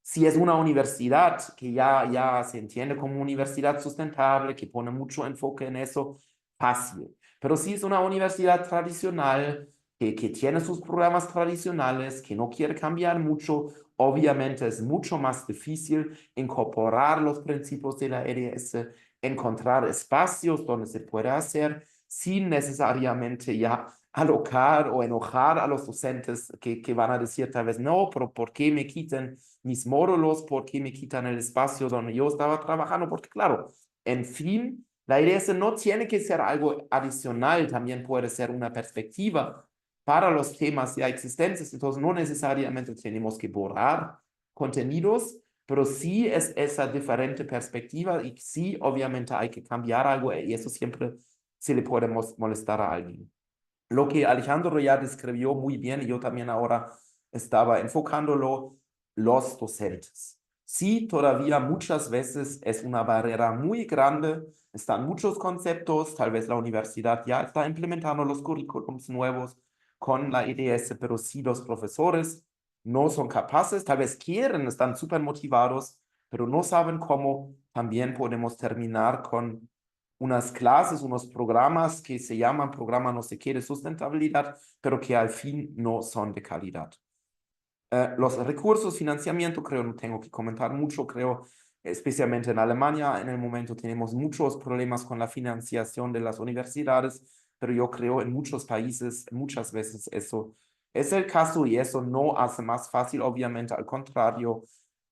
Si es una universidad que ya se entiende como universidad sustentable, que pone mucho enfoque en eso, fácil. Pero si es una universidad tradicional, que tiene sus programas tradicionales, que no quiere cambiar mucho, obviamente es mucho más difícil incorporar los principios de la EDS, encontrar espacios donde se puede hacer sin necesariamente ya alocar o enojar a los docentes que van a decir tal vez, no, pero ¿por qué me quiten mis módulos? ¿Por qué me quitan el espacio donde yo estaba trabajando? Porque claro, en fin, la EDS no tiene que ser algo adicional, también puede ser una perspectiva para los temas ya existentes, entonces no necesariamente tenemos que borrar contenidos, pero sí es esa diferente perspectiva y sí, obviamente hay que cambiar algo y eso siempre se le puede molestar a alguien. Lo que Alejandro ya describió muy bien y yo también ahora estaba enfocándolo, los docentes. Sí, todavía muchas veces es una barrera muy grande, están muchos conceptos, tal vez la universidad ya está implementando los currículums nuevos con la EDS, pero sí los profesores no son capaces, tal vez quieren, están súper motivados, pero no saben cómo. También podemos terminar con unas clases, unos programas que se llaman programa no sé qué de sustentabilidad, pero que al fin no son de calidad. Los recursos, financiamiento, creo, no tengo que comentar mucho, creo, especialmente en Alemania, en el momento tenemos muchos problemas con la financiación de las universidades, pero yo creo en muchos países, muchas veces eso es el caso y eso no hace más fácil, obviamente, al contrario,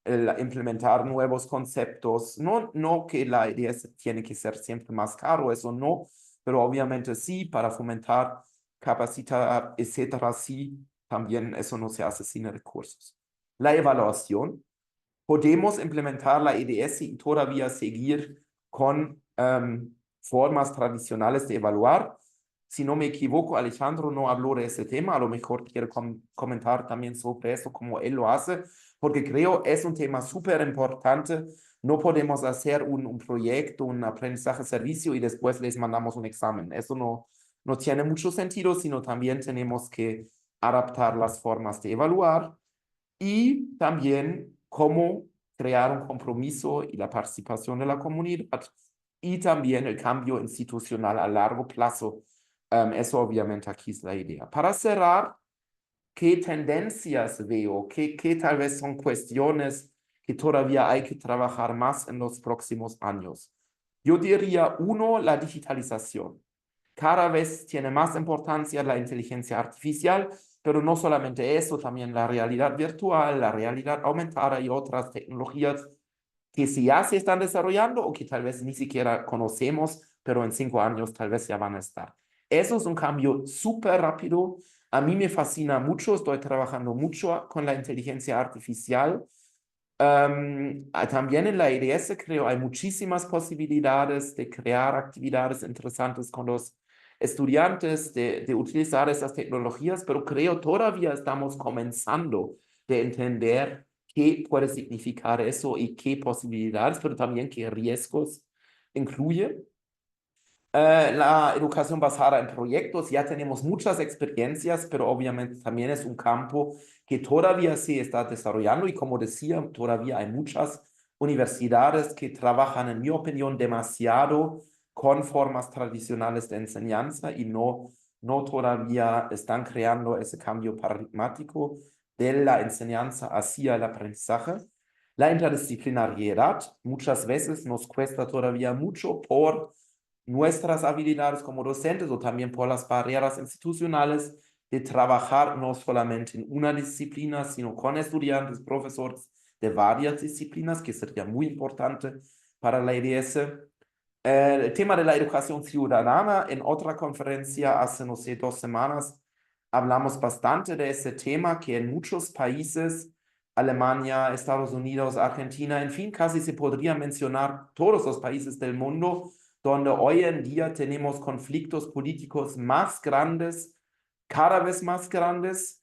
el implementar nuevos conceptos, no que la idea tiene que ser siempre más caro, eso no, pero obviamente sí, para fomentar, capacitar, etcétera, sí, también eso no se hace sin recursos. La evaluación, podemos implementar la EDS y todavía seguir con formas tradicionales de evaluar. Si no me equivoco, Alejandro no habló de ese tema, a lo mejor quiere comentar también sobre eso, como él lo hace, porque creo es un tema súper importante. No podemos hacer un proyecto, un aprendizaje servicio y después les mandamos un examen. Eso no tiene mucho sentido, sino también tenemos que adaptar las formas de evaluar y también cómo crear un compromiso y la participación de la comunidad y también el cambio institucional a largo plazo. Eso obviamente aquí es la idea. Para cerrar, ¿qué tendencias veo? ¿Qué tal vez son cuestiones que todavía hay que trabajar más en los próximos años? Yo diría, uno, la digitalización. Cada vez tiene más importancia la inteligencia artificial pero no solamente eso, también la realidad virtual, la realidad aumentada y otras tecnologías que si ya se están desarrollando o que tal vez ni siquiera conocemos, pero en 5 años tal vez ya van a estar. Eso es un cambio súper rápido. A mí me fascina mucho, estoy trabajando mucho con la inteligencia artificial. También en la IDS creo hay muchísimas posibilidades de crear actividades interesantes con los estudiantes, de utilizar esas tecnologías, pero creo todavía estamos comenzando de entender qué puede significar eso y qué posibilidades, pero también qué riesgos incluye. La educación basada en proyectos, ya tenemos muchas experiencias, pero obviamente también es un campo que todavía se está desarrollando y como decía, todavía hay muchas universidades que trabajan, en mi opinión, demasiado con formas tradicionales de enseñanza y no todavía están creando ese cambio paradigmático de la enseñanza hacia el aprendizaje. La interdisciplinariedad muchas veces nos cuesta todavía mucho por nuestras habilidades como docentes o también por las barreras institucionales de trabajar no solamente en una disciplina, sino con estudiantes, profesores de varias disciplinas, que sería muy importante para la IDS. El tema de la educación ciudadana, en otra conferencia hace, no sé, 2 semanas, hablamos bastante de ese tema que en muchos países, Alemania, Estados Unidos, Argentina, en fin, casi se podría mencionar todos los países del mundo, donde hoy en día tenemos conflictos políticos más grandes, cada vez más grandes,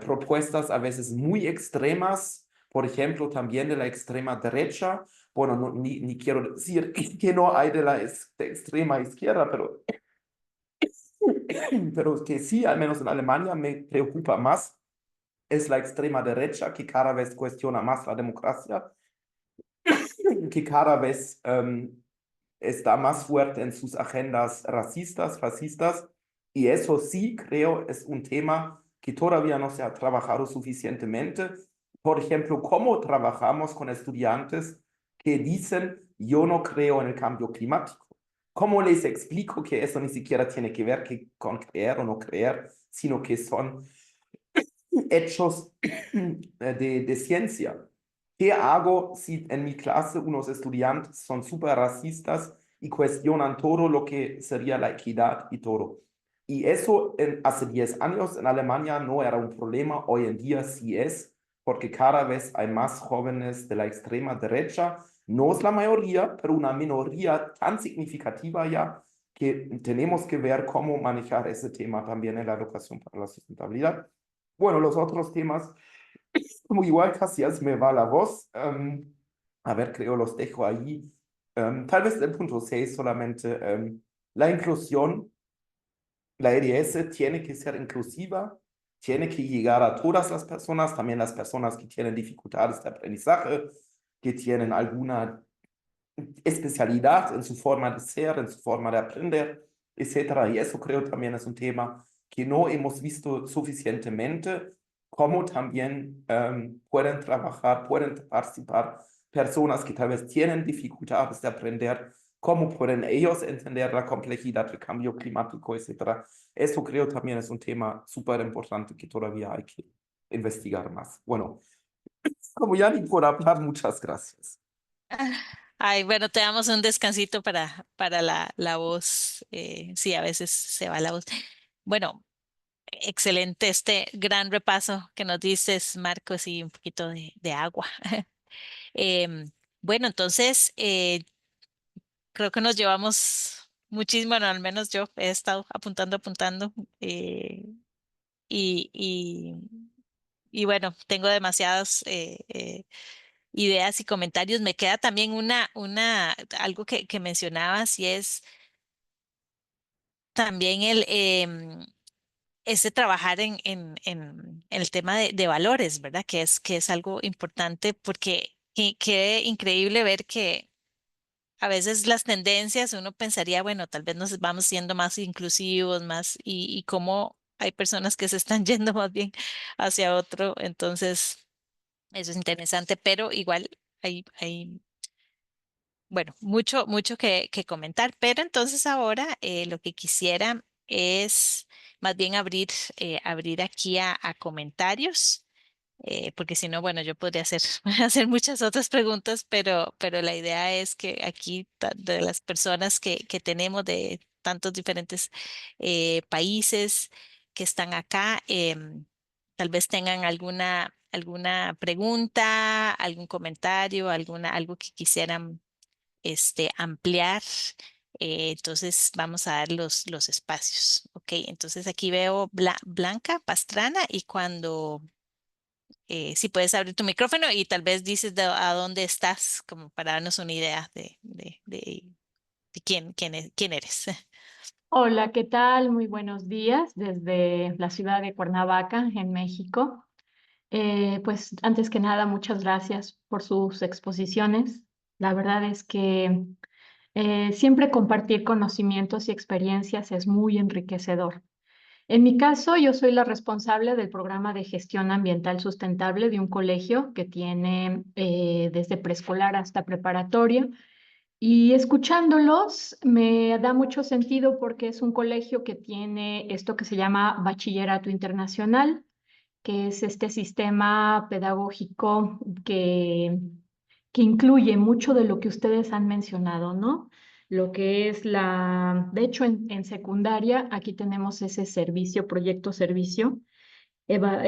propuestas a veces muy extremas, por ejemplo, también de la extrema derecha. Bueno, ni quiero decir que no hay de la de extrema izquierda, pero que sí, al menos en Alemania, me preocupa más es la extrema derecha, que cada vez cuestiona más la democracia, que cada vez está más fuerte en sus agendas racistas, fascistas, y eso sí creo es un tema que todavía no se ha trabajado suficientemente. Por ejemplo, cómo trabajamos con estudiantes que dicen, yo no creo en el cambio climático. ¿Cómo les explico que eso ni siquiera tiene que ver con creer o no creer, sino que son hechos de ciencia? ¿Qué hago si en mi clase unos estudiantes son súper racistas y cuestionan todo lo que sería la equidad y todo? Y eso hace 10 años en Alemania no era un problema, hoy en día sí es, porque cada vez hay más jóvenes de la extrema derecha, no es la mayoría, pero una minoría tan significativa ya que tenemos que ver cómo manejar ese tema también en la educación para la sustentabilidad. Bueno, los otros temas como igual casi ya se me va la voz. A ver, creo los dejo ahí. Tal vez el punto 6 solamente. La inclusión, la EDS tiene que ser inclusiva, tiene que llegar a todas las personas, también las personas que tienen dificultades de aprendizaje, que tienen alguna especialidad en su forma de ser, en su forma de aprender, etcétera. Y eso creo también es un tema que no hemos visto suficientemente, cómo también pueden trabajar, pueden participar personas que tal vez tienen dificultades de aprender, cómo pueden ellos entender la complejidad del cambio climático, etcétera. Eso creo también es un tema súper importante que todavía hay que investigar más. Bueno, como ya ni por hablar, muchas gracias. Ay, bueno, te damos un descansito para la voz. Sí, a veces se va la voz. Bueno, excelente este gran repaso que nos dices, Marcos, y un poquito de agua. Em, bueno, entonces creo que nos llevamos muchísimo, bueno, al menos yo he estado apuntando, eh, y, y, y bueno, tengo demasiadas ideas y comentarios. Me queda también algo que mencionabas y es también ese trabajar en el tema de valores, ¿verdad? Que es algo importante porque qué increíble ver que a veces las tendencias, uno pensaría, bueno, tal vez nos vamos siendo más inclusivos, y cómo hay personas que se están yendo más bien hacia otro. Entonces, eso es interesante, pero igual hay bueno, mucho que comentar. Pero entonces ahora lo que quisiera es más bien abrir aquí a comentarios, porque si no, bueno, yo podría hacer, hacer muchas otras preguntas, pero la idea es que aquí de las personas que tenemos de tantos diferentes países que están acá, tal vez tengan alguna pregunta, algún comentario, algo que quisieran ampliar. Entonces vamos a dar los espacios. Ok, entonces aquí veo Blanca Pastrana y cuando si puedes abrir tu micrófono y tal vez dices a dónde estás, como para darnos una idea de quién eres. Hola, ¿qué tal? Muy buenos días desde la ciudad de Cuernavaca, en México. Pues antes que nada, muchas gracias por sus exposiciones. La verdad es que siempre compartir conocimientos y experiencias es muy enriquecedor. En mi caso, yo soy la responsable del programa de gestión ambiental sustentable de un colegio que tiene desde preescolar hasta preparatoria. Y escuchándolos me da mucho sentido porque es un colegio que tiene esto que se llama Bachillerato Internacional, que es este sistema pedagógico que incluye mucho de lo que ustedes han mencionado, ¿no? Lo que es de hecho, en secundaria, aquí tenemos ese servicio, proyecto servicio. Eva,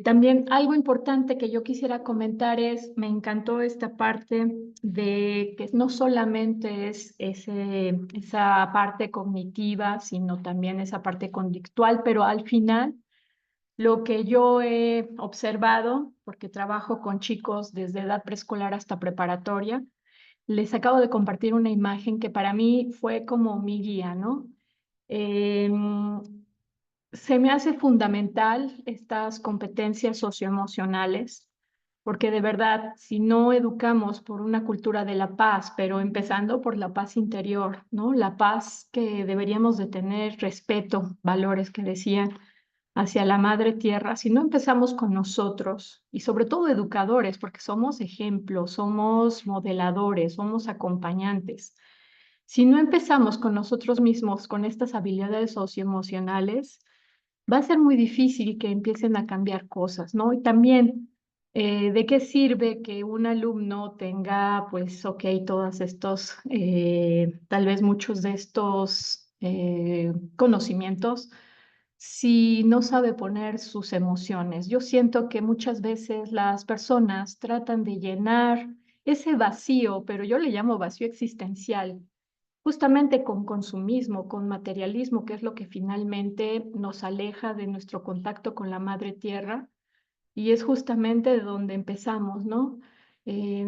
también algo importante que yo quisiera comentar es, me encantó esta parte de que no solamente es esa parte cognitiva, sino también esa parte conductual, pero al final lo que yo he observado, porque trabajo con chicos desde edad preescolar hasta preparatoria, les acabo de compartir una imagen que para mí fue como mi guía, ¿no? Em, Se me hace fundamental estas competencias socioemocionales, porque de verdad, si no educamos por una cultura de la paz, pero empezando por la paz interior, ¿no? La paz que deberíamos de tener, respeto, valores que decían hacia la madre tierra, si no empezamos con nosotros y sobre todo educadores, porque somos ejemplos, somos modeladores, somos acompañantes. Si no empezamos con nosotros mismos, con estas habilidades socioemocionales, va a ser muy difícil que empiecen a cambiar cosas, ¿no? Y también, ¿de qué sirve que un alumno tenga, pues, ok, todos estos, tal vez muchos de estos conocimientos, si no sabe poner sus emociones? Yo siento que muchas veces las personas tratan de llenar ese vacío, pero yo le llamo vacío existencial, justamente con consumismo, con materialismo, que es lo que finalmente nos aleja de nuestro contacto con la madre tierra, y es justamente de donde empezamos, ¿no? Eh,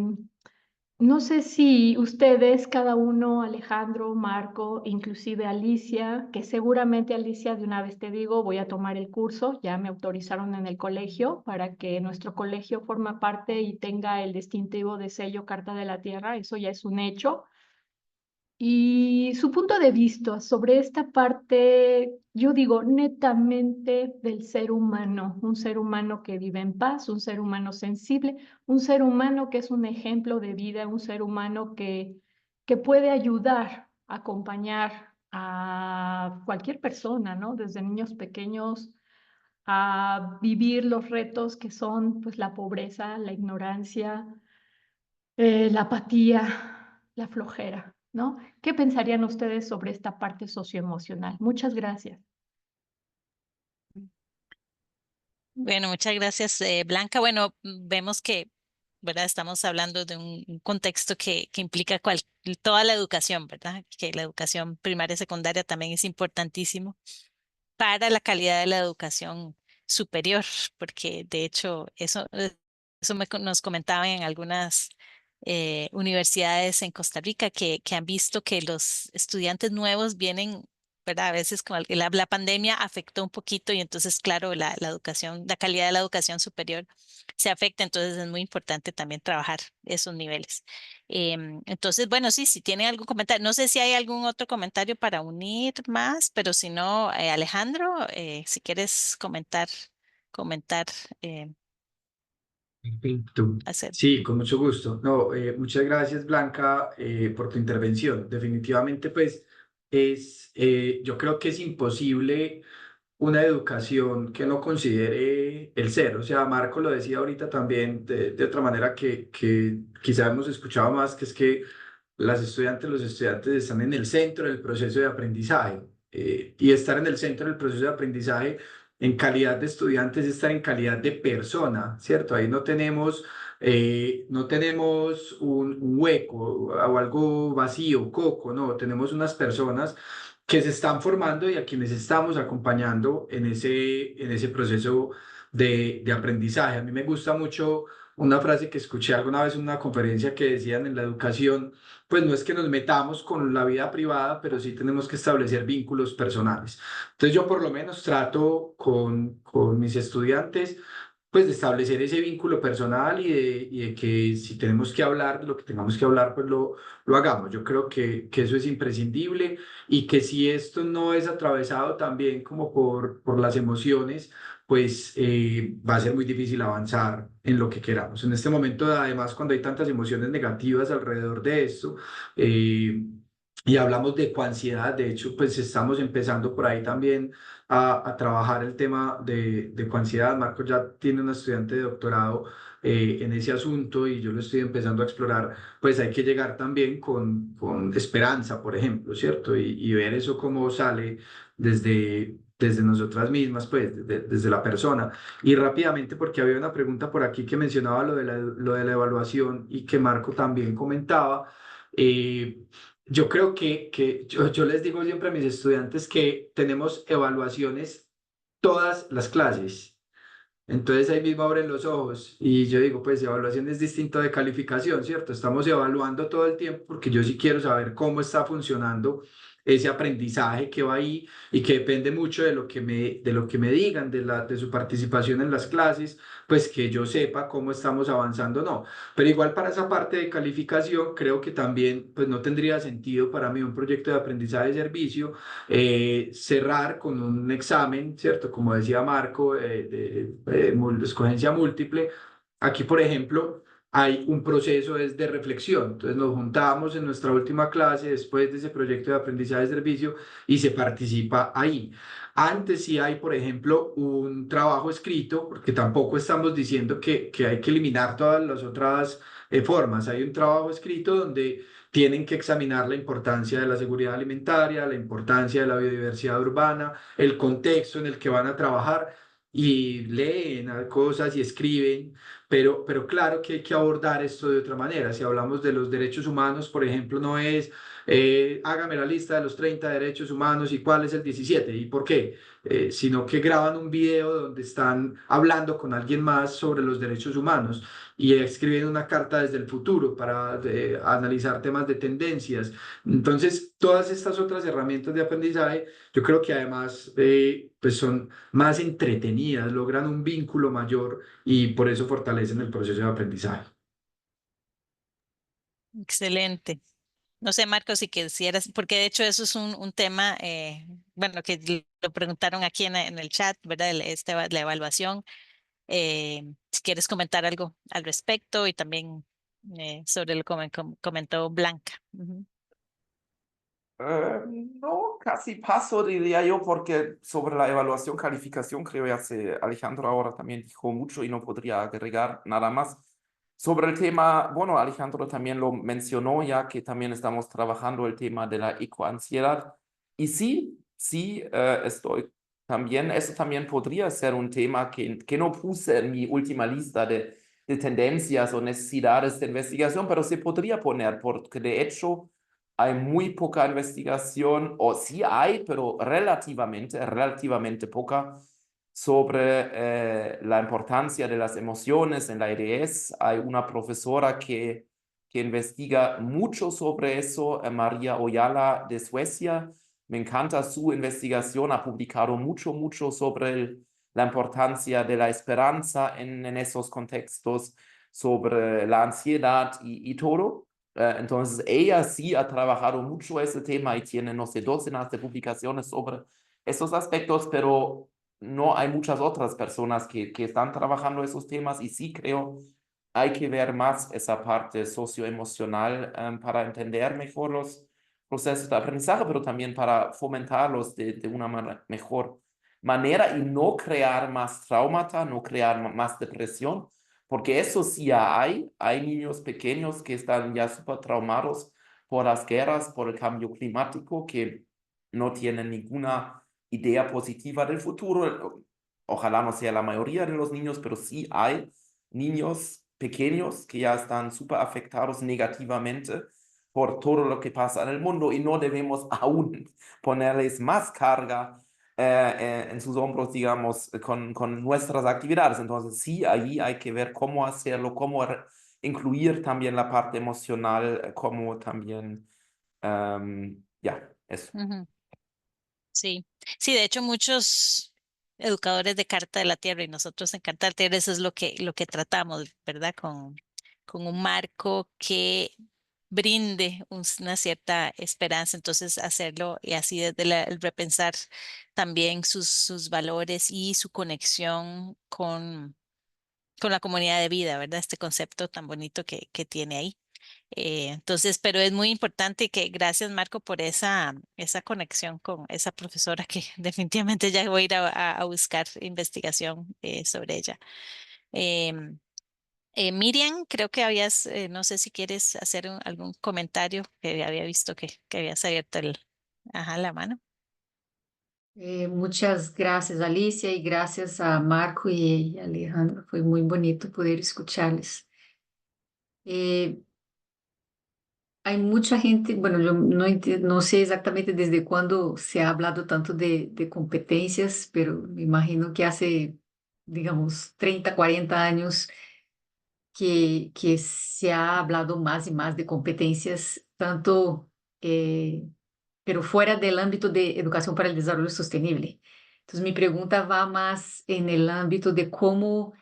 no sé si ustedes, cada uno, Alejandro, Marco, inclusive Alicia, que seguramente Alicia, de una vez te digo, voy a tomar el curso, ya me autorizaron en el colegio para que nuestro colegio forma parte y tenga el distintivo de sello Carta de la Tierra, eso ya es un hecho. Y su punto de vista sobre esta parte, yo digo, netamente del ser humano, un ser humano que vive en paz, un ser humano sensible, un ser humano que es un ejemplo de vida, un ser humano que puede ayudar, acompañar a cualquier persona, ¿no? Desde niños pequeños a vivir los retos que son, pues, la pobreza, la ignorancia, la apatía, la flojera, ¿no? ¿Qué pensarían ustedes sobre esta parte socioemocional? Muchas gracias. Bueno, muchas gracias, Blanca. Bueno, vemos que, ¿verdad? Estamos hablando de un contexto que implica toda la educación, ¿verdad? Que la educación primaria y secundaria también es importantísimo para la calidad de la educación superior, porque de hecho nos comentaban en algunas universidades en Costa Rica que han visto que los estudiantes nuevos vienen, ¿verdad? A veces con la pandemia afectó un poquito y entonces, claro, la educación, la calidad de la educación superior se afecta, entonces es muy importante también trabajar esos niveles. Entonces, bueno, sí, si tienen algún comentario, no sé si hay algún otro comentario para unir más, pero si no, Alejandro, si quieres comentar, eh, Perfecto. hacer. Sí, con mucho gusto. No, muchas gracias, Blanca, por tu intervención. Definitivamente, pues, yo creo que es imposible una educación que no considere el ser. O sea, Marco lo decía ahorita también de otra manera que quizá hemos escuchado más, que es que los estudiantes están en el centro del proceso de aprendizaje. Y estar en el centro del proceso de aprendizaje en calidad de estudiantes es estar en calidad de persona, ¿cierto? Ahí no tenemos un hueco o algo vacío, coco, no, tenemos unas personas que se están formando y a quienes estamos acompañando en ese proceso de aprendizaje. A mí me gusta mucho una frase que escuché alguna vez en una conferencia que decían en la educación, pues no es que nos metamos con la vida privada, pero sí tenemos que establecer vínculos personales. Entonces yo por lo menos trato con mis estudiantes pues de establecer ese vínculo personal y de que si tenemos que hablar, lo que tengamos que hablar, pues lo hagamos. Yo creo que eso es imprescindible y que si esto no es atravesado también como por las emociones, pues va a ser muy difícil avanzar en lo que queramos. En este momento, además, cuando hay tantas emociones negativas alrededor de esto, eh, y hablamos de coansiedad, de hecho, pues estamos empezando por ahí también a trabajar el tema de coansiedad. Marco ya tiene una estudiante de doctorado en ese asunto y yo lo estoy empezando a explorar, pues hay que llegar también con esperanza, por ejemplo, ¿cierto? Y ver eso cómo sale desde nosotras mismas, pues desde la persona. Y rápidamente, porque había una pregunta por aquí que mencionaba lo de la evaluación y que Marco también comentaba. Yo creo que yo les digo siempre a mis estudiantes que tenemos evaluaciones todas las clases. Entonces ahí mismo abren los ojos y yo digo, pues evaluación es distinto de calificación, ¿cierto? Estamos evaluando todo el tiempo porque yo sí quiero saber cómo está funcionando ese aprendizaje que va ahí y que depende mucho de lo que me digan, de su participación en las clases, pues que yo sepa cómo estamos avanzando o no. Pero igual para esa parte de calificación, creo que también pues no tendría sentido para mí un proyecto de aprendizaje de servicio cerrar con un examen, ¿cierto? Como decía Marco, de escogencia múltiple. Aquí, por ejemplo, hay un proceso de reflexión. Entonces nos juntamos en nuestra última clase después de ese proyecto de aprendizaje de servicio y se participa ahí. Antes sí hay, por ejemplo, un trabajo escrito, porque tampoco estamos diciendo que hay que eliminar todas las otras formas. Hay un trabajo escrito donde tienen que examinar la importancia de la seguridad alimentaria, la importancia de la biodiversidad urbana, el contexto en el que van a trabajar y leen cosas y escriben, pero claro que hay que abordar esto de otra manera. Si hablamos de los derechos humanos, por ejemplo, no es hágame la lista de los 30 derechos humanos y cuál es el 17 y por qué, sino que graban un video donde están hablando con alguien más sobre los derechos humanos y escriben una carta desde el futuro para analizar temas de tendencias. Entonces, todas estas otras herramientas de aprendizaje, yo creo que además pues son más entretenidas, logran un vínculo mayor y por eso fortalecen el proceso de aprendizaje. Excelente. No sé, Marcos, si quisieras, porque de hecho eso es un tema, bueno, que lo preguntaron aquí en el chat, ¿verdad? La evaluación. Si quieres comentar algo al respecto y también sobre lo que comentó Blanca. Ujú. No, casi paso, diría yo, porque sobre la evaluación, calificación, creo ya se Alejandro ahora también dijo mucho y no podría agregar nada más. Sobre el tema, bueno, Alejandro también lo mencionó ya que también estamos trabajando el tema de la ecoansiedad. Y sí, estoy también, eso también podría ser un tema que no puse en mi última lista de tendencias o necesidades de investigación, pero se podría poner, porque de hecho hay muy poca investigación, o sí hay, pero relativamente poca, sobre la importancia de las emociones en la EDS. Hay una profesora que investiga mucho sobre eso, María Oyala de Suecia. Me encanta su investigación, ha publicado mucho sobre la importancia de la esperanza en esos contextos, sobre la ansiedad y todo. Entonces, ella sí ha trabajado mucho ese tema y tiene, no sé, docenas de publicaciones sobre esos aspectos, pero no hay muchas otras personas que están trabajando esos temas y sí creo hay que ver más esa parte socioemocional para entender mejor procesos de aprendizaje, pero también para fomentarlos de una mejor manera y no crear más traumata, no crear más depresión, porque eso sí hay niños pequeños que están ya súper traumados por las guerras, por el cambio climático, que no tienen ninguna idea positiva del futuro. Ojalá no sea la mayoría de los niños, pero sí hay niños pequeños que ya están súper afectados negativamente por todo lo que pasa en el mundo y no debemos aún ponerles más carga en sus hombros, digamos, con nuestras actividades. Entonces, sí, allí hay que ver cómo hacerlo, cómo incluir también la parte emocional, cómo también, ya, eso. Ujú. Sí, sí, de hecho muchos educadores de Carta de la Tierra y nosotros en Carta de la Tierra eso es lo que tratamos, ¿verdad? Con un marco que brinde una cierta esperanza, entonces hacerlo y así desde el repensar también sus valores y su conexión con la comunidad de vida, ¿verdad? Este concepto tan bonito que tiene ahí. Entonces, pero es muy importante que gracias Marco por esa conexión con esa profesora que definitivamente ya voy a ir a buscar investigación sobre ella. Em, Miriam, creo que habías, no sé si quieres hacer algún comentario que había visto que habías abierto ajá, la mano. Muchas gracias, Alicia, y gracias a Marco y Alejandro. Fue muy bonito poder escucharles. Eh, Hay mucha gente, bueno, yo no sé exactamente desde cuándo se ha hablado tanto de competencias, pero me imagino que hace, digamos, 30, 40 años que se ha hablado más y más de competencias, tanto, pero fuera del ámbito de educación para el desarrollo sostenible. Entonces, mi pregunta va más en el ámbito de cómo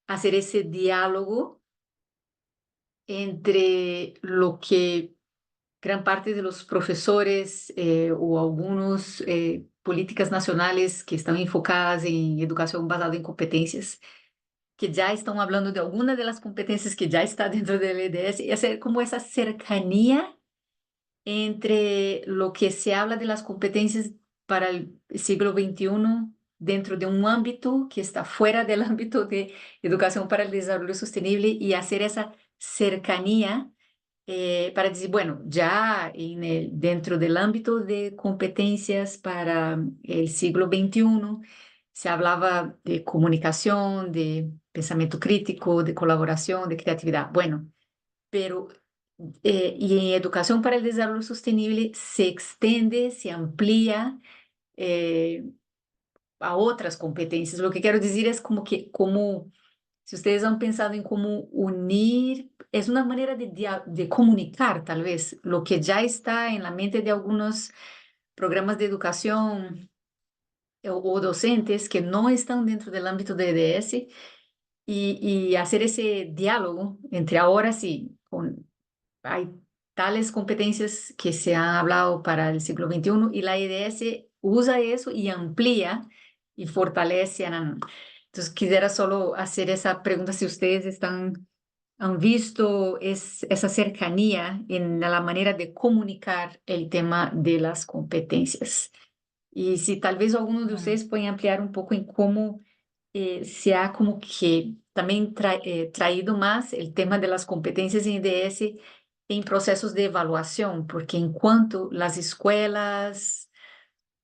hacer ese diálogo entre lo que gran parte de los profesores o algunos políticas nacionales que están enfocadas en educación basada en competencias, que ya están hablando de alguna de las competencias que ya está dentro del EDS, y hacer como esa cercanía entre lo que se habla de las competencias para el siglo XXI dentro de un ámbito que está fuera del ámbito de educación para el desarrollo sostenible y hacer esa cercanía para decir, bueno, ya dentro del ámbito de competencias para el siglo XXI, se hablaba de comunicación, de pensamiento crítico, de colaboración, de creatividad. Bueno, pero y en educación para el desarrollo sostenible se extiende, se amplía eh, a otras competencias. Lo que quiero decir es como que, como si ustedes han pensado en cómo unir, es una manera de comunicar tal vez lo que ya está en la mente de algunos programas de educación o docentes que no están dentro del ámbito de EDS y hacer ese diálogo entre ahora sí, hay tales competencias que se han hablado para el siglo XXI y la EDS usa eso y amplía y fortalece. Entonces, quisiera solo hacer esa pregunta si ustedes han visto esa cercanía en la manera de comunicar el tema de las competencias. Y si tal vez alguno de Mm, ustedes puede ampliar un poco en cómo se ha como que también traído más el tema de las competencias en IDS en procesos de evaluación, porque en cuanto las escuelas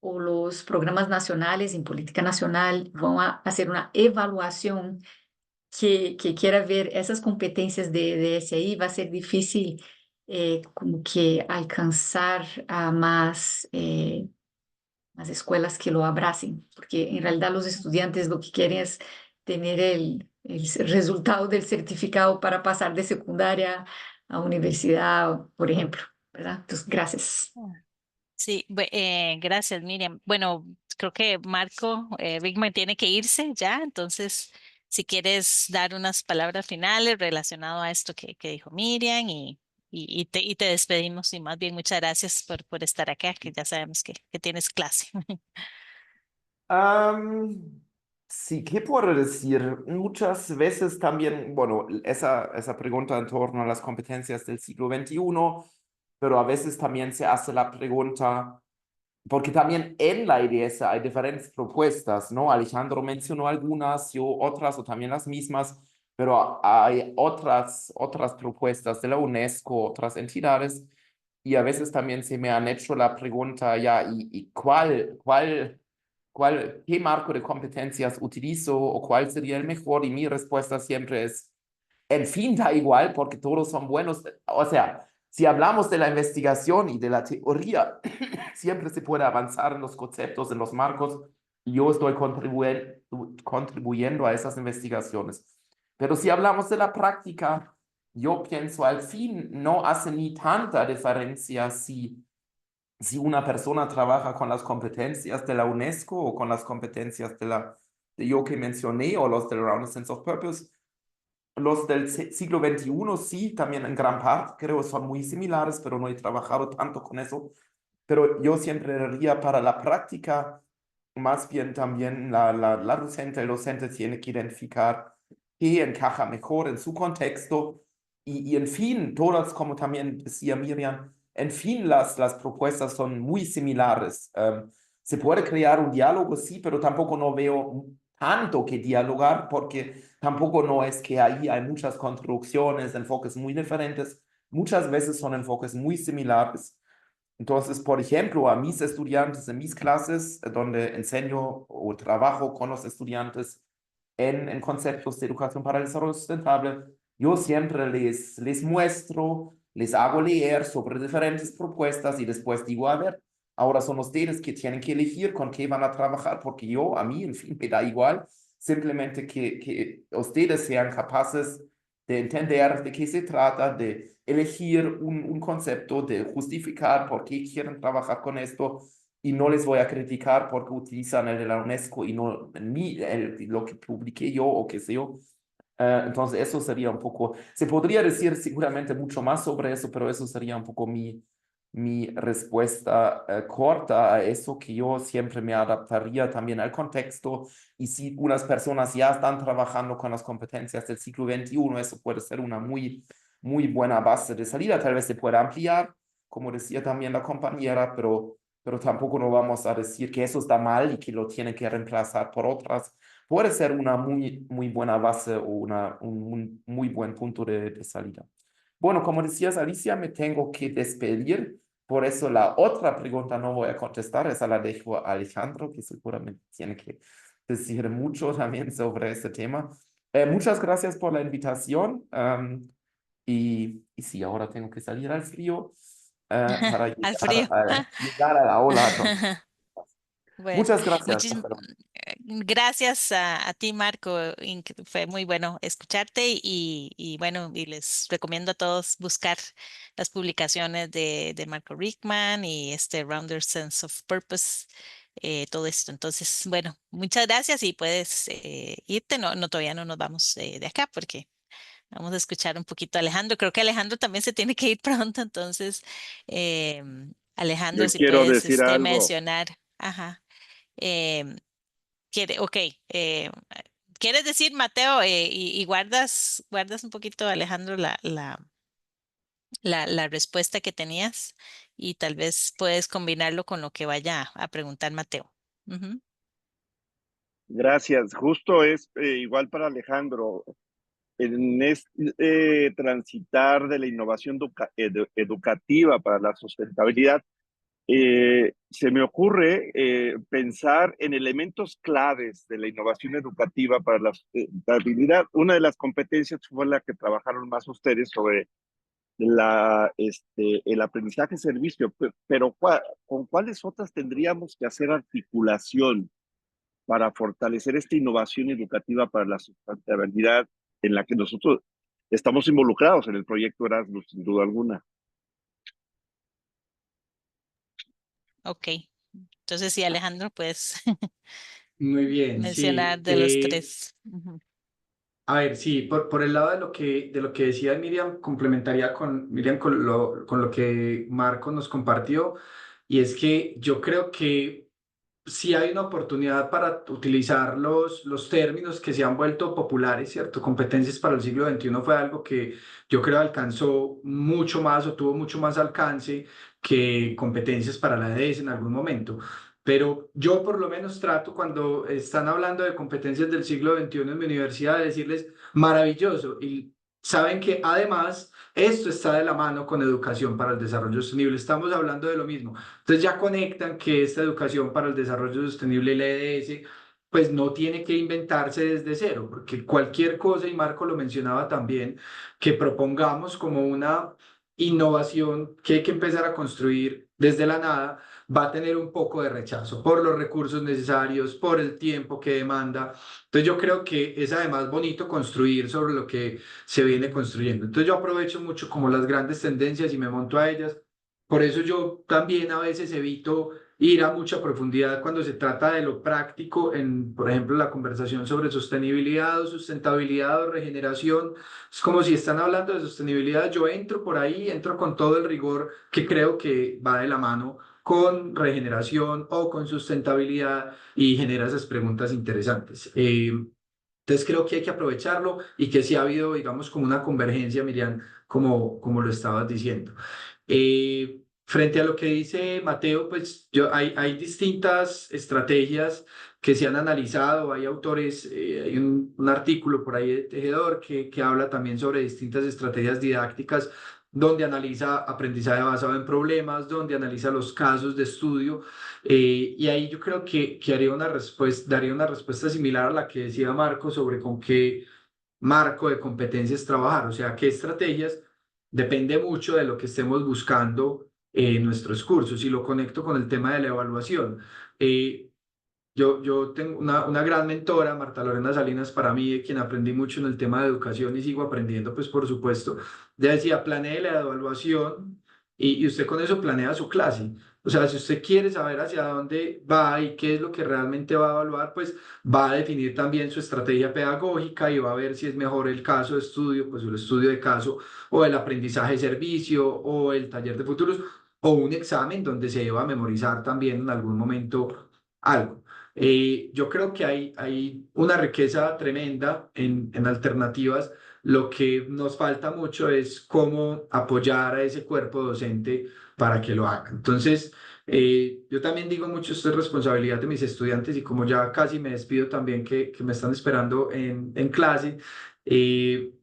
o los programas nacionales en política nacional van a hacer una evaluación que quiera ver esas competencias de IDS ahí, va a ser difícil como que alcanzar a más escuelas que lo abracen, porque en realidad los estudiantes lo que quieren es tener el resultado del certificado para pasar de secundaria a universidad, por ejemplo, ¿verdad? Entonces, gracias. sí, gracias Miriam. Bueno, creo que Marco Bigman tiene que irse ya, entonces si quieres dar unas palabras finales relacionado a esto que dijo Miriam y te despedimos y más bien muchas gracias por estar acá, que ya sabemos que tienes clase. Am, sí, ¿qué puedo decir? Muchas veces también, bueno, esa pregunta en torno a las competencias del siglo XXI pero a veces también se hace la pregunta, porque también en la IDS hay diferentes propuestas, ¿no? Alejandro mencionó algunas, yo otras o también las mismas, pero hay otras propuestas de la UNESCO, otras entidades, y a veces también se me han hecho la pregunta, ya, ¿y qué marco de competencias utilizo o cuál sería el mejor? Y mi respuesta siempre es, en fin, da igual porque todos son buenos. O sea, si hablamos de la investigación y de la teoría, siempre se puede avanzar en los conceptos, en los marcos, y yo estoy contribuyendo a esas investigaciones. Pero si hablamos de la práctica, yo pienso al fin no hace ni tanta diferencia si una persona trabaja con las competencias de la UNESCO o con las competencias de yo que mencioné o los del Round Sense of Purpose. Los del siglo XXI sí, también en gran parte creo son muy similares, pero no he trabajado tanto con eso. Pero yo siempre diría para la práctica, más bien también la docente, el docente tiene que identificar qué encaja mejor en su contexto y en fin, todas, como también decía Miriam, en fin, las propuestas son muy similares. Se puede crear un diálogo, sí, pero tampoco no veo tanto que dialogar porque tampoco no es que ahí hay muchas construcciones, enfoques muy diferentes. Muchas veces son enfoques muy similares. Entonces, por ejemplo, a mis estudiantes en mis clases, donde enseño o trabajo con los estudiantes en conceptos de educación para el desarrollo sustentable, yo siempre les muestro, les hago leer sobre diferentes propuestas y después digo, a ver, ahora son ustedes que tienen que elegir con qué van a trabajar, porque yo, a mí, en fin, me da igual, simplemente que ustedes sean capaces de entender de qué se trata, de elegir un concepto, de justificar por qué quieren trabajar con esto y no les voy a criticar porque utilizan el de la UNESCO y no lo que publiqué yo o qué sé yo. Entonces eso sería un poco, se podría decir seguramente mucho más sobre eso, pero eso sería un poco mi respuesta corta a eso, que yo siempre me adaptaría también al contexto y si unas personas ya están trabajando con las competencias del siglo XXI, eso puede ser una muy buena base de salida, tal vez se pueda ampliar, como decía también la compañera, pero tampoco no vamos a decir que eso está mal y que lo tienen que reemplazar por otras. Puede ser una muy buena base o un muy buen punto de salida. Bueno, como decías, Alicia, me tengo que despedir. Por eso la otra pregunta no voy a contestar, esa la dejo a Alejandro, que seguramente tiene que decir mucho también sobre este tema. Muchas gracias por la invitación. Y sí, ahora tengo que salir al frío para Al frío. llegar a la ola. Entonces, Bueno, muchas gracias. muchísimas Hasta luego. gracias a ti, Marco. Fue muy bueno escucharte y bueno, y les recomiendo a todos buscar las publicaciones de Marco Rickman y este Rounder Sense of Purpose, todo esto. Entonces, bueno, muchas gracias y puedes irte. No, no, todavía no nos vamos de acá porque vamos a escuchar un poquito a Alejandro. Creo que Alejandro también se tiene que ir pronto, entonces, Alejandro, Yo si quiero puedes decir algo. mencionar, ajá. em, ok, ¿quieres decir, Mateo, y guardas un poquito, Alejandro, la respuesta que tenías y tal vez puedes combinarlo con lo que vaya a preguntar Mateo? Ujú. Gracias. Justo es igual para Alejandro. En este transitar de la innovación educativa para la sustentabilidad, se me ocurre pensar en elementos claves de la innovación educativa para la sustentabilidad. Una de las competencias fue la que trabajaron más ustedes sobre el aprendizaje servicio, pero ¿con cuáles otras tendríamos que hacer articulación para fortalecer esta innovación educativa para la sustentabilidad en la que nosotros estamos involucrados en el proyecto Erasmus, sin duda alguna? Ok, entonces sí, Alejandro, puedes Muy bien, mencionar sí. de los tres. Ujú. A ver, sí, por el lado de lo que decía Miriam, complementaría con Miriam con lo que Marco nos compartió, y es que yo creo que sí hay una oportunidad para utilizar los términos que se han vuelto populares, ¿cierto? Competencias para el siglo XXI fue algo que yo creo alcanzó mucho más o tuvo mucho más alcance que competencias para la EDS en algún momento. Pero yo por lo menos trato cuando están hablando de competencias del siglo XXI en mi universidad de decirles maravilloso y saben que además esto está de la mano con educación para el desarrollo sostenible. Estamos hablando de lo mismo. Entonces ya conectan que esta educación para el desarrollo sostenible, el EDS, pues no tiene que inventarse desde cero, porque cualquier cosa, y Marco lo mencionaba también, que propongamos como una innovación que hay que empezar a construir desde la nada, va a tener un poco de rechazo por los recursos necesarios, por el tiempo que demanda. Entonces yo creo que es además bonito construir sobre lo que se viene construyendo. Entonces yo aprovecho mucho como las grandes tendencias y me monto a ellas. Por eso yo también a veces evito ir a mucha profundidad cuando se trata de lo práctico en, por ejemplo, la conversación sobre sostenibilidad o sustentabilidad o regeneración. Es como si están hablando de sostenibilidad, yo entro por ahí, entro con todo el rigor que creo que va de la mano con regeneración o con sustentabilidad y genera esas preguntas interesantes. Entonces creo que hay que aprovecharlo y que sí ha habido, digamos, como una convergencia, Miriam, como lo estabas diciendo. Frente a lo que dice Mateo, pues hay distintas estrategias que se han analizado, hay autores, hay un artículo por ahí de Tejedor que habla también sobre distintas estrategias didácticas donde analiza aprendizaje basado en problemas, donde analiza los casos de estudio, y ahí yo creo que daría una respuesta similar a la que decía Marco sobre con qué marco de competencias trabajar, o sea, qué estrategias, depende mucho de lo que estemos buscando en nuestros cursos y lo conecto con el tema de la evaluación. Eh, yo tengo una gran mentora, Marta Lorena Salinas, para mí, de quien aprendí mucho en el tema de educación y sigo aprendiendo, pues por supuesto. Ella decía, planee la evaluación y usted con eso planea su clase. O sea, si usted quiere saber hacia dónde va y qué es lo que realmente va a evaluar, pues va a definir también su estrategia pedagógica y va a ver si es mejor el caso de estudio, pues el estudio de caso, o el aprendizaje de servicio, o el taller de futuros, o un examen donde se va a memorizar también en algún momento algo. Yo creo que hay una riqueza tremenda en alternativas. Lo que nos falta mucho es cómo apoyar a ese cuerpo docente para que lo haga. Entonces, yo también digo mucho, esto es responsabilidad de mis estudiantes y como ya casi me despido también que me están esperando en clase, eh,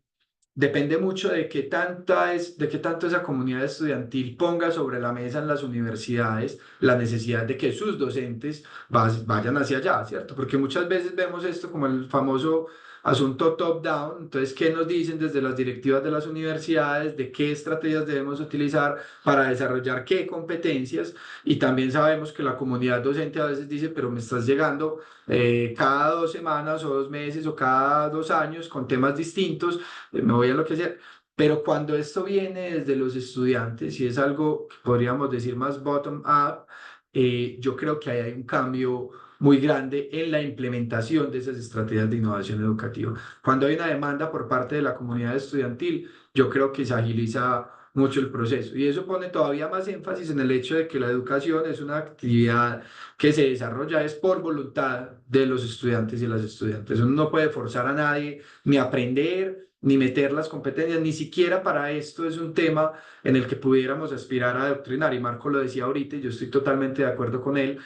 depende mucho de qué tanto esa comunidad estudiantil ponga sobre la mesa en las universidades la necesidad de que sus docentes vayan hacia allá, ¿cierto? Porque muchas veces vemos esto como el famoso asunto top-down. Entonces, ¿qué nos dicen desde las directivas de las universidades de qué estrategias debemos utilizar para desarrollar qué competencias? Y también sabemos que la comunidad docente a veces dice, pero me estás llegando cada 2 semanas o 2 meses o cada 2 años con temas distintos, me voy a enloquecer. Pero cuando esto viene desde los estudiantes y es algo que podríamos decir más bottom-up, yo creo que ahí hay un cambio muy grande en la implementación de esas estrategias de innovación educativa. Cuando hay una demanda por parte de la comunidad estudiantil, yo creo que se agiliza mucho el proceso. Y eso pone todavía más énfasis en el hecho de que la educación es una actividad que se desarrolla es por voluntad de los estudiantes y las estudiantes. Uno no puede forzar a nadie ni a aprender, ni meter las competencias, ni siquiera para esto es un tema en el que pudiéramos aspirar a adoctrinar. Y Marco lo decía ahorita, y yo estoy totalmente de acuerdo con él.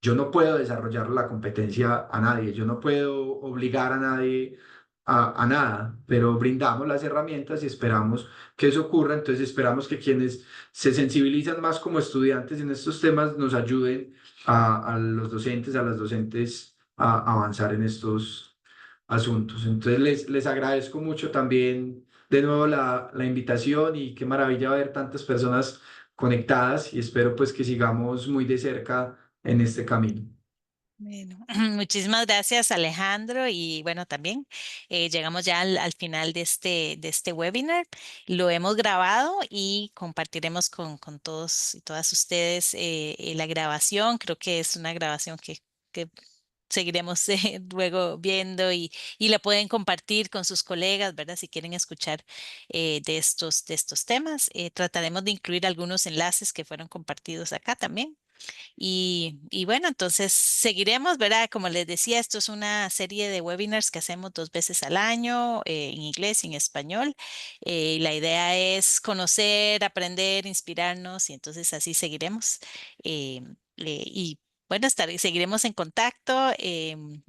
Yo no puedo desarrollar la competencia a nadie, yo no puedo obligar a nadie a nada, pero brindamos las herramientas y esperamos que eso ocurra. Entonces esperamos que quienes se sensibilizan más como estudiantes en estos temas nos ayuden a los docentes, a las docentes a avanzar en estos asuntos. Entonces les agradezco mucho también de nuevo la invitación y qué maravilla ver tantas personas conectadas y espero pues que sigamos muy de cerca en este camino. Bueno, muchísimas gracias, Alejandro. Y bueno, también llegamos ya al final de este webinar. Lo hemos grabado y compartiremos con todos y todas ustedes la grabación. Creo que es una grabación que seguiremos luego viendo y la pueden compartir con sus colegas, ¿verdad? Si quieren escuchar de estos temas. Trataremos de incluir algunos enlaces que fueron compartidos acá también. Y bueno, entonces seguiremos, ¿verdad? Como les decía, esto es una serie de webinars que hacemos 2 veces al año, en inglés y en español. Y la idea es conocer, aprender, inspirarnos y entonces así seguiremos. Eh, y bueno, seguiremos en contacto.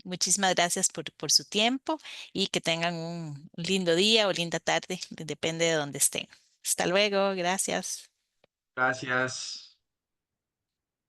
Muchísimas gracias por su tiempo y que tengan un lindo día o linda tarde, depende de dónde estén. Hasta luego, gracias. Gracias.